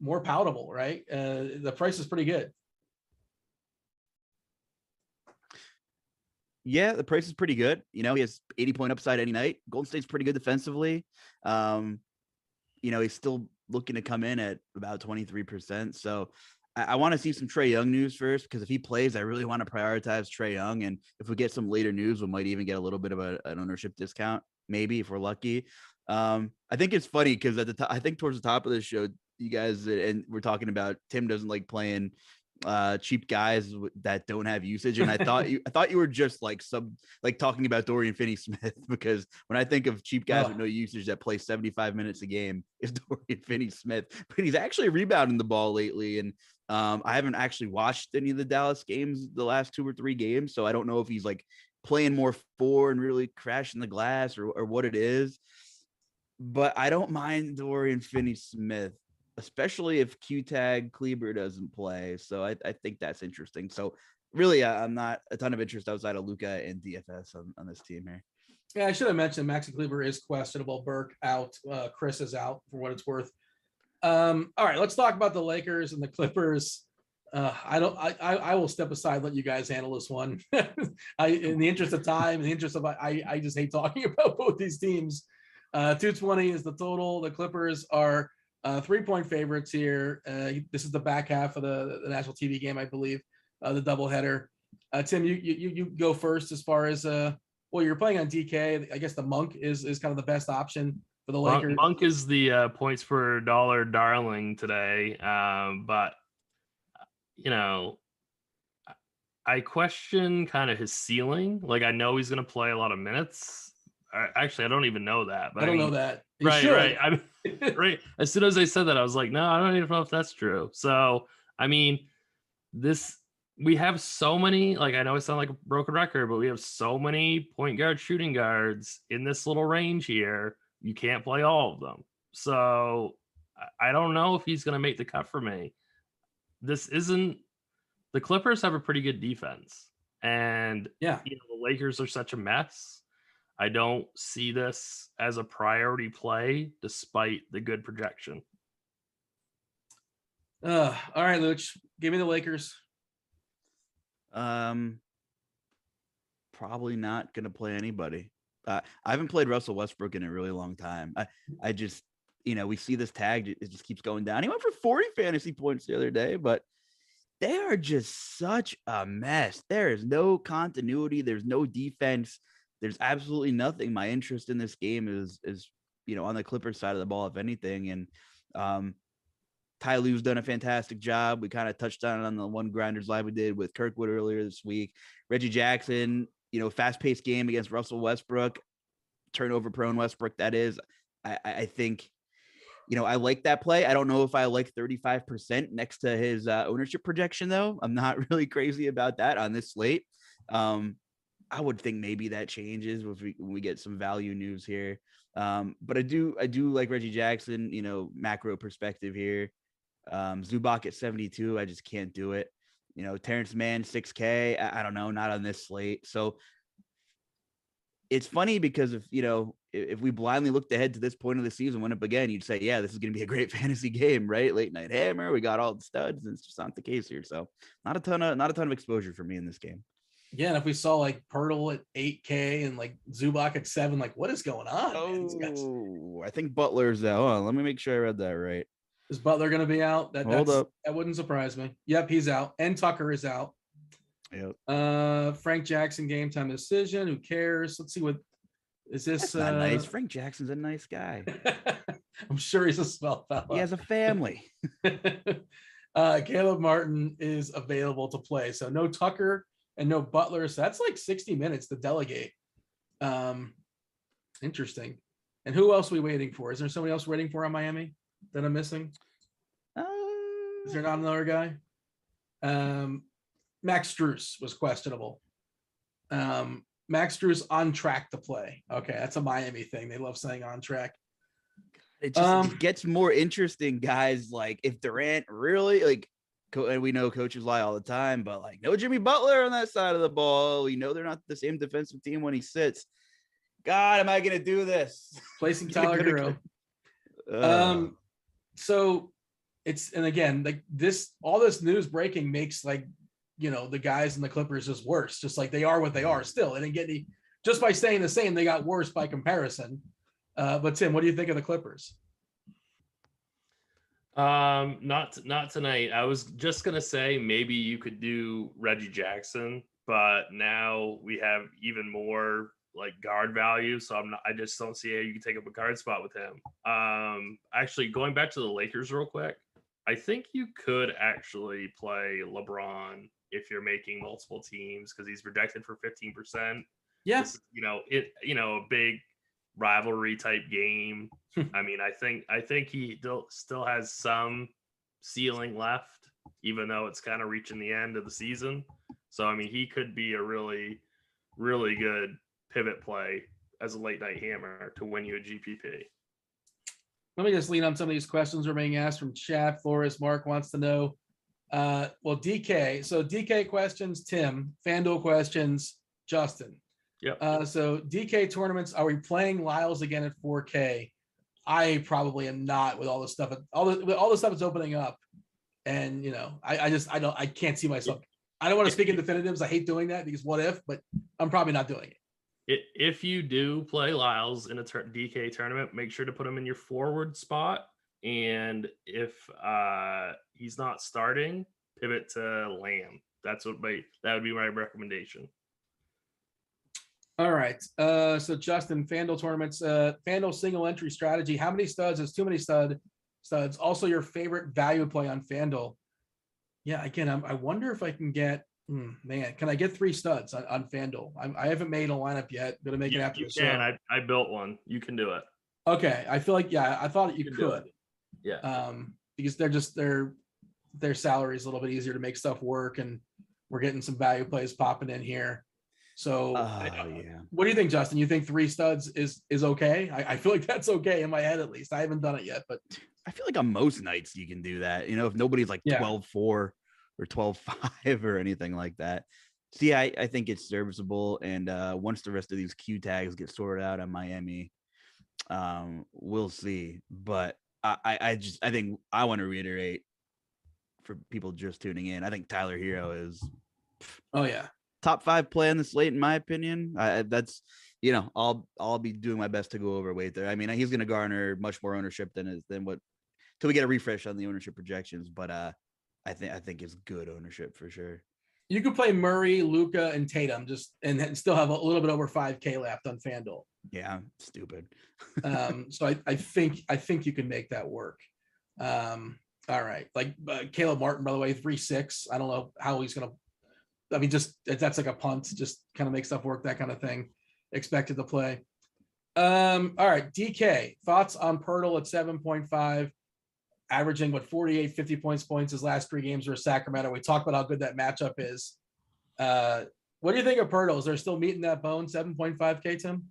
more palatable, right? The price is pretty good. Yeah, the price is pretty good. He has 80-point upside any night. Golden State's pretty good defensively. He's still looking to come in at about 23%. So I want to see some Trae Young news first, because if he plays, I really want to prioritize Trae Young. And if we get some later news, we might even get a little bit of an ownership discount, maybe, if we're lucky. I think it's funny because I think towards the top of the show, you guys, and we're talking about Tim doesn't like playing cheap guys that don't have usage, and I thought you were just like talking about Dorian Finney-Smith, because when I think of cheap guys with no usage that play 75 minutes a game, it's Dorian Finney-Smith. But he's actually rebounding the ball lately, and I haven't actually watched any of the Dallas games the last 2 or 3 games, so I don't know if he's like playing more 4 and really crashing the glass or what it is. But I don't mind Dorian Finney-Smith, especially if Q-Tag Kleber doesn't play. So I think that's interesting. So really, I'm not a ton of interest outside of Luka and DFS on this team here. Yeah, I should have mentioned Maxi Kleber is questionable. Burke out. Chris is out, for what it's worth. All right, let's talk about the Lakers and the Clippers. I will step aside, let you guys handle this one. In the interest of time, in the interest of I just hate talking about both these teams. 220 is the total. The Clippers are 3-point favorites here. This is the back half of the national TV game, I believe, the doubleheader. Tim, you go first as far as you're playing on DK. I guess the Monk is kind of the best option for the Lakers. Monk is the points per dollar darling today, but I question kind of his ceiling. Like, I know he's going to play a lot of minutes. Actually, I don't even know that. But I don't know that. Right. Right. As soon as I said that, I was like, no, I don't even know if that's true. So, I mean, we have so many, like, I know I sound like a broken record, but we have so many point guard, shooting guards in this little range here. You can't play all of them. So I don't know if he's going to make the cut for me. The Clippers have a pretty good defense, and the Lakers are such a mess. I don't see this as a priority play, despite the good projection. All right, Luch, give me the Lakers. Probably not going to play anybody. I haven't played Russell Westbrook in a really long time. I just, we see this tag, it just keeps going down. He went for 40 fantasy points the other day, but they are just such a mess. There is no continuity. There's no defense. There's absolutely nothing. My interest in this game is on the Clippers side of the ball, if anything. And Ty Lue's done a fantastic job. We kind of touched on the one Grinderslive we did with Kirkwood earlier this week. Reggie Jackson, fast-paced game against Russell Westbrook, turnover-prone Westbrook, that is. I think, I like that play. I don't know if I like 35% next to his ownership projection, though. I'm not really crazy about that on this slate. I would think maybe that changes when we get some value news here. But I do like Reggie Jackson, macro perspective here. Zubac at 72, I just can't do it. Terrence Mann, 6K, I don't know, not on this slate. So it's funny because if we blindly looked ahead to this point of the season, went up again, you'd say, yeah, this is going to be a great fantasy game, right? Late night hammer, we got all the studs, and it's just not the case here. So not a ton of exposure for me in this game. Yeah, and if we saw like Pirtle at 8K and like Zubac at 7, like what is going on? Oh, I think Butler's out. Hold on, let me make sure I read that right. Is Butler going to be out? Hold up. That wouldn't surprise me. Yep, he's out. And Tucker is out. Yep. Frank Jackson, game time decision. Who cares? Let's see what is this. That's not nice. Frank Jackson's a nice guy. I'm sure he's a swell fella. He has a family. Caleb Martin is available to play. So no Tucker and no Butler. So that's like 60 minutes to delegate. Interesting. And who else are we waiting for? Is there somebody else waiting for on Miami that I'm missing? Is there not another guy? Max Strus was questionable. Max Strus on track to play. Okay, that's a Miami thing. They love saying on track. It just gets more interesting, guys. Like if Durant really like, and we know coaches lie all the time, but like no Jimmy Butler on that side of the ball. We know they're not the same defensive team when he sits. God, am I gonna do this? Placing Tyler Hero. So it's, and again, like this, all this news breaking makes like, the guys in the Clippers just worse, just like they are what they are still. And again, just by staying the same, they got worse by comparison. But Tim, what do you think of the Clippers? Not tonight. I was just gonna say maybe you could do Reggie Jackson, but now we have even more like guard value, so I just don't see how you can take up a guard spot with him. Actually, going back to the Lakers real quick, I think you could actually play LeBron if you're making multiple teams because he's projected for 15%. Yes, a big rivalry type game. I mean, I think he still has some ceiling left, even though it's kind of reaching the end of the season. So I mean, he could be a really, really good pivot play as a late night hammer to win you a GPP. Let me just lean on some of these questions we're being asked from chat. Flores Mark wants to know, DK. So DK questions, Tim. FanDuel questions, Justin. Yep. So DK tournaments, are we playing Lyles again at 4K? I probably am not with all the stuff. All the stuff that's opening up, and I can't see myself. I don't want to speak in definitives. I hate doing that because what if? But I'm probably not doing it. If you do play Lyles in a DK tournament, make sure to put him in your forward spot. And if he's not starting, pivot to Lamb. That would be my recommendation. All right. So Justin, FanDuel tournaments, FanDuel single entry strategy. How many studs is too many studs? Also your favorite value play on FanDuel. Yeah, again, I wonder if I can get, can I get 3 studs on FanDuel? I haven't made a lineup yet. Going to make it after the show. I built one. You can do it. Okay. I feel like, I thought you could. Yeah. Because their salary is a little bit easier to make stuff work, and we're getting some value plays popping in here. So what do you think, Justin? You think 3 studs is okay? I feel like that's okay in my head, at least. I haven't done it yet, but I feel like on most nights you can do that. If nobody's like 12-4 or 12-5 or anything like that. So yeah, I think it's serviceable. And once the rest of these Q tags get sorted out on Miami, we'll see. But I think I want to reiterate for people just tuning in. I think Tyler Hero is top 5 play on the slate, in my opinion. That's, I'll be doing my best to go overweight there. I mean, he's going to garner much more ownership than what till we get a refresh on the ownership projections. But I think it's good ownership for sure. You could play Murray, Luka, and Tatum and still have a little bit over 5K left on FanDuel. Yeah, stupid. So I think you can make that work. All right, like Caleb Martin, by the way, 3.6. I don't know how he's gonna. I mean, just that's like a punt. Just kind of make stuff work, that kind of thing. Expected to play. All right, DK, thoughts on Pirtle at 7.5, averaging 48, 50 points his last 3 games versus Sacramento. We talked about how good that matchup is. What do you think of Pirtle? Is there still meat in that bone? 7.5K, Tim?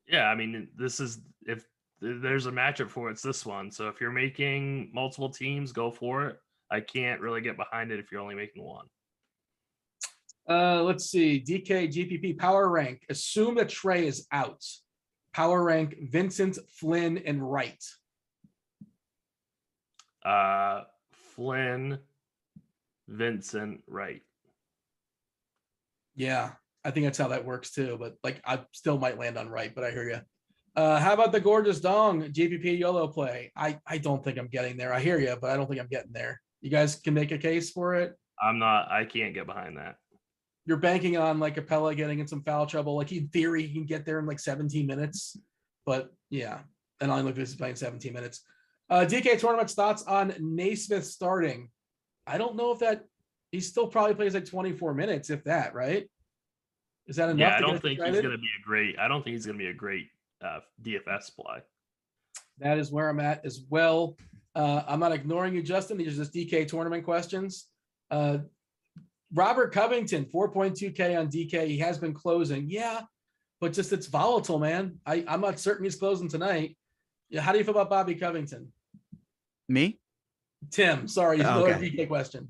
Yeah, I mean, if there's a matchup for it's this one. So if you're making multiple teams, go for it. I can't really get behind it if you're only making one. Let's see. DK GPP power rank. Assume that Trey is out. Power rank Vincent, Flynn, and Wright. Flynn, Vincent, Wright. Yeah, I think that's how that works too. But like, I still might land on Wright, but I hear you. How about the gorgeous dong GPP YOLO play? I don't think I'm getting there. I hear you, but I don't think I'm getting there. You guys can make a case for it. I can't get behind that. You're banking on like Capella getting in some foul trouble. Like in theory, he can get there in like 17 minutes. But yeah, and I look at this playing 17 minutes. DK tournament thoughts on Naismith starting. I don't know if he still probably plays like 24 minutes, if that, right? Is that enough? Yeah, I don't think he's going to be a great DFS play. That is where I'm at as well. I'm not ignoring you, Justin. These are just DK tournament questions. Robert Covington, 4.2K on DK. He has been closing. Yeah, but just it's volatile, man. I'm not certain he's closing tonight. Yeah, how do you feel about Bobby Covington? Me? Tim, sorry, he's another Okay. DK question.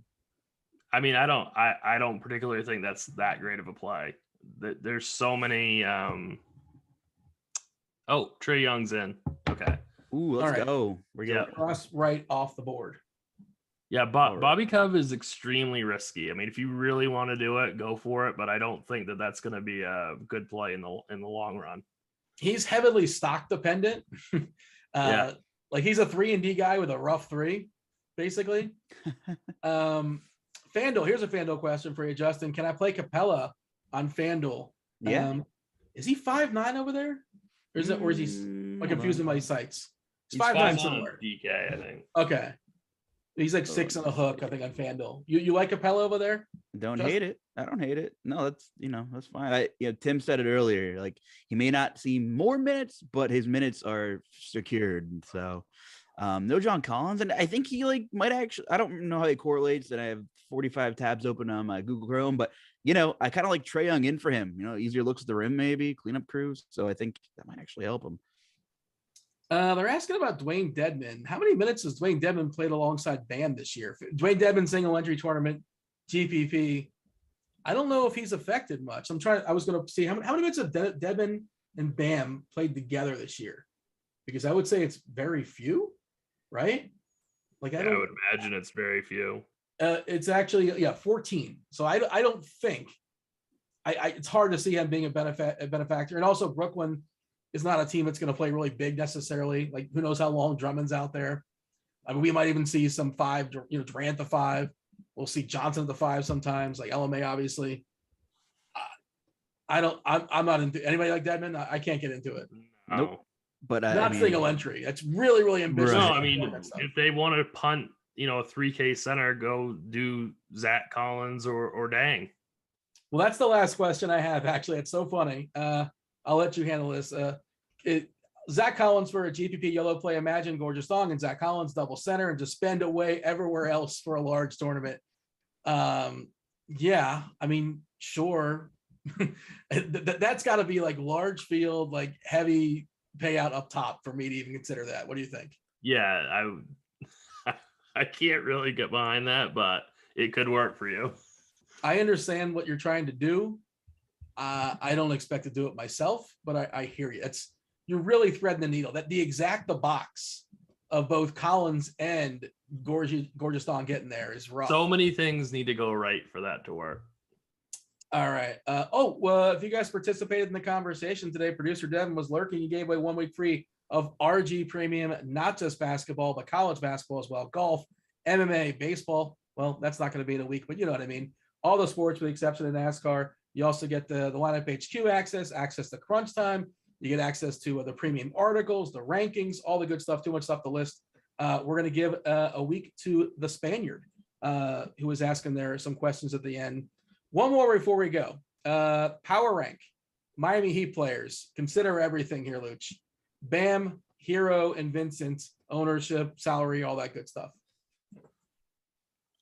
I mean, I don't particularly think that's that great of a play. There's so many. Oh, Trae Young's in. Okay. Ooh, let's All right. go. We're Yeah. going. Cross right off the board. Yeah, All right. Bobby Cove is extremely risky. I mean, if you really want to do it, go for it. But I don't think that that's going to be a good play in the long run. He's heavily stock dependent. Yeah. Like he's a 3-and-D guy with a rough 3, basically. FanDuel, here's a FanDuel question for you, Justin. Can I play Capella on FanDuel? Yeah. Is he 5'9" over there? Or is he like confusing my sites? He's 5'9" on somewhere. DK, I think. Okay. He's like 6 on a hook, I think, on FanDuel. You like Capella over there? Don't Justin? hate it. I don't hate it. No, that's that's fine. Tim said it earlier. Like he may not see more minutes, but his minutes are secured. So no John Collins. And I think he might actually, I don't know how he correlates, and I have 45 tabs open on my Google Chrome, but I kind of like Trae Young in for him, easier looks at the rim, maybe cleanup crews. So I think that might actually help him. They're asking about Dwayne Dedman. How many minutes has Dwayne Dedman played alongside Bam this year? Dwayne Dedman single entry tournament, GPP. I don't know if he's affected much. I was going to see how many minutes have Dedman and Bam played together this year, because I would say it's very few, right? Like I would imagine it's very few. It's actually 14. So I don't think it's hard to see him being a benefactor. And also Brooklyn is not a team that's going to play really big necessarily. Like who knows how long Drummond's out there. I mean, we might even see some 5, Durant the 5. We'll see Johnson at the 5 sometimes, like LMA, obviously. I'm not into anybody like Dedman. I can't get into it. No. Nope. But Not single entry. That's really, really ambitious. No, I mean, if they want to punt, a 3K center, go do Zach Collins or Dang. Well, that's the last question I have. Actually, it's so funny. I'll let you handle this. Zach Collins for a GPP yellow play. Imagine Gorgeous Thong and Zach Collins double center and just spend away everywhere else for a large tournament. Yeah, I mean, sure. That's got to be like large field, like heavy payout up top for me to even consider that. What do you think? Yeah, I can't really get behind that, but it could work for you. I understand what you're trying to do. I don't expect to do it myself, but I hear you. You're really threading the needle. That the box of both Collins and Gorgeous Dawn getting there is rough. So many things need to go right for that to work. All right. If you guys participated in the conversation today, producer Devin was lurking. He gave away 1 week free of RG Premium, not just basketball, but college basketball as well. Golf, MMA, baseball. Well, that's not going to be in a week, but you know what I mean. All the sports with the exception of NASCAR. You also get the lineup HQ access to crunch time. You get access to the premium articles, the rankings, all the good stuff, too much stuff to list. We're going to give a week to the Spaniard, who was asking there some questions at the end. One more before we go. Power rank. Miami Heat players. Consider everything here, Luch. Bam, Hero, and Vincent. Ownership, salary, all that good stuff.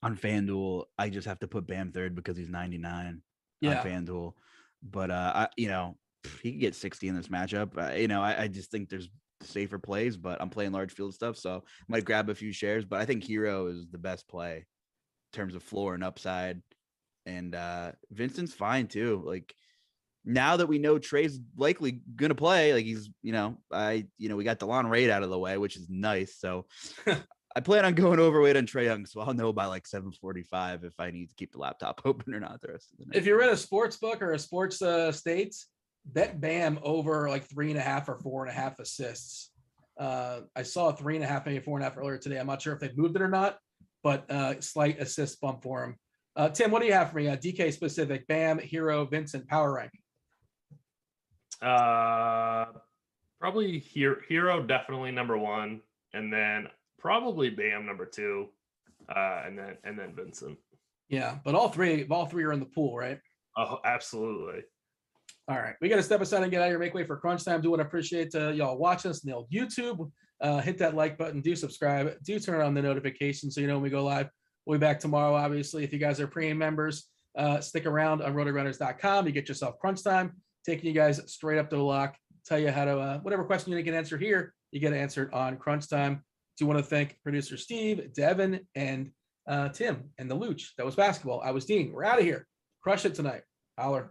On FanDuel, I just have to put Bam third because he's 99 on FanDuel. But he could get 60 in this matchup. I just think there's safer plays, but I'm playing large field stuff, so I might grab a few shares. But I think Hero is the best play in terms of floor and upside. And Vincent's fine too. Like now that we know Trey's likely gonna play, like he's, we got DeLon Raid out of the way, which is nice. So I plan on going overweight on Trae Young, so I'll know by like 7:45 if I need to keep the laptop open or not the rest of the night. If you're in a sports book or a sports states, bet Bam over like 3.5 or 4.5 assists. I saw a 3.5, maybe 4.5 earlier today. I'm not sure if they've moved it or not, but slight assist bump for him. Tim, what do you have for me? DK specific, Bam, Hero, Vincent, power rank. Probably Hero definitely number 1, and then probably Bam number 2, and then Vincent. Yeah, but all three are in the pool, right? Oh, absolutely. All right, we got to step aside and get out of here. Make way for crunch time. Do want to appreciate y'all watching us on the old YouTube. Hit that like button. Do subscribe. Do turn on the notifications so you know when we go live. We'll be back tomorrow. Obviously, if you guys are premium members, stick around on Rotogrinders.com. You get yourself crunch time, taking you guys straight up to the lock. Tell you how to whatever question you didn't get answered here, you get answered on crunch time. Do want to thank producer Steve, Devin, and Tim and the Luch. That was basketball. I was Dean. We're out of here. Crush it tonight. Holler.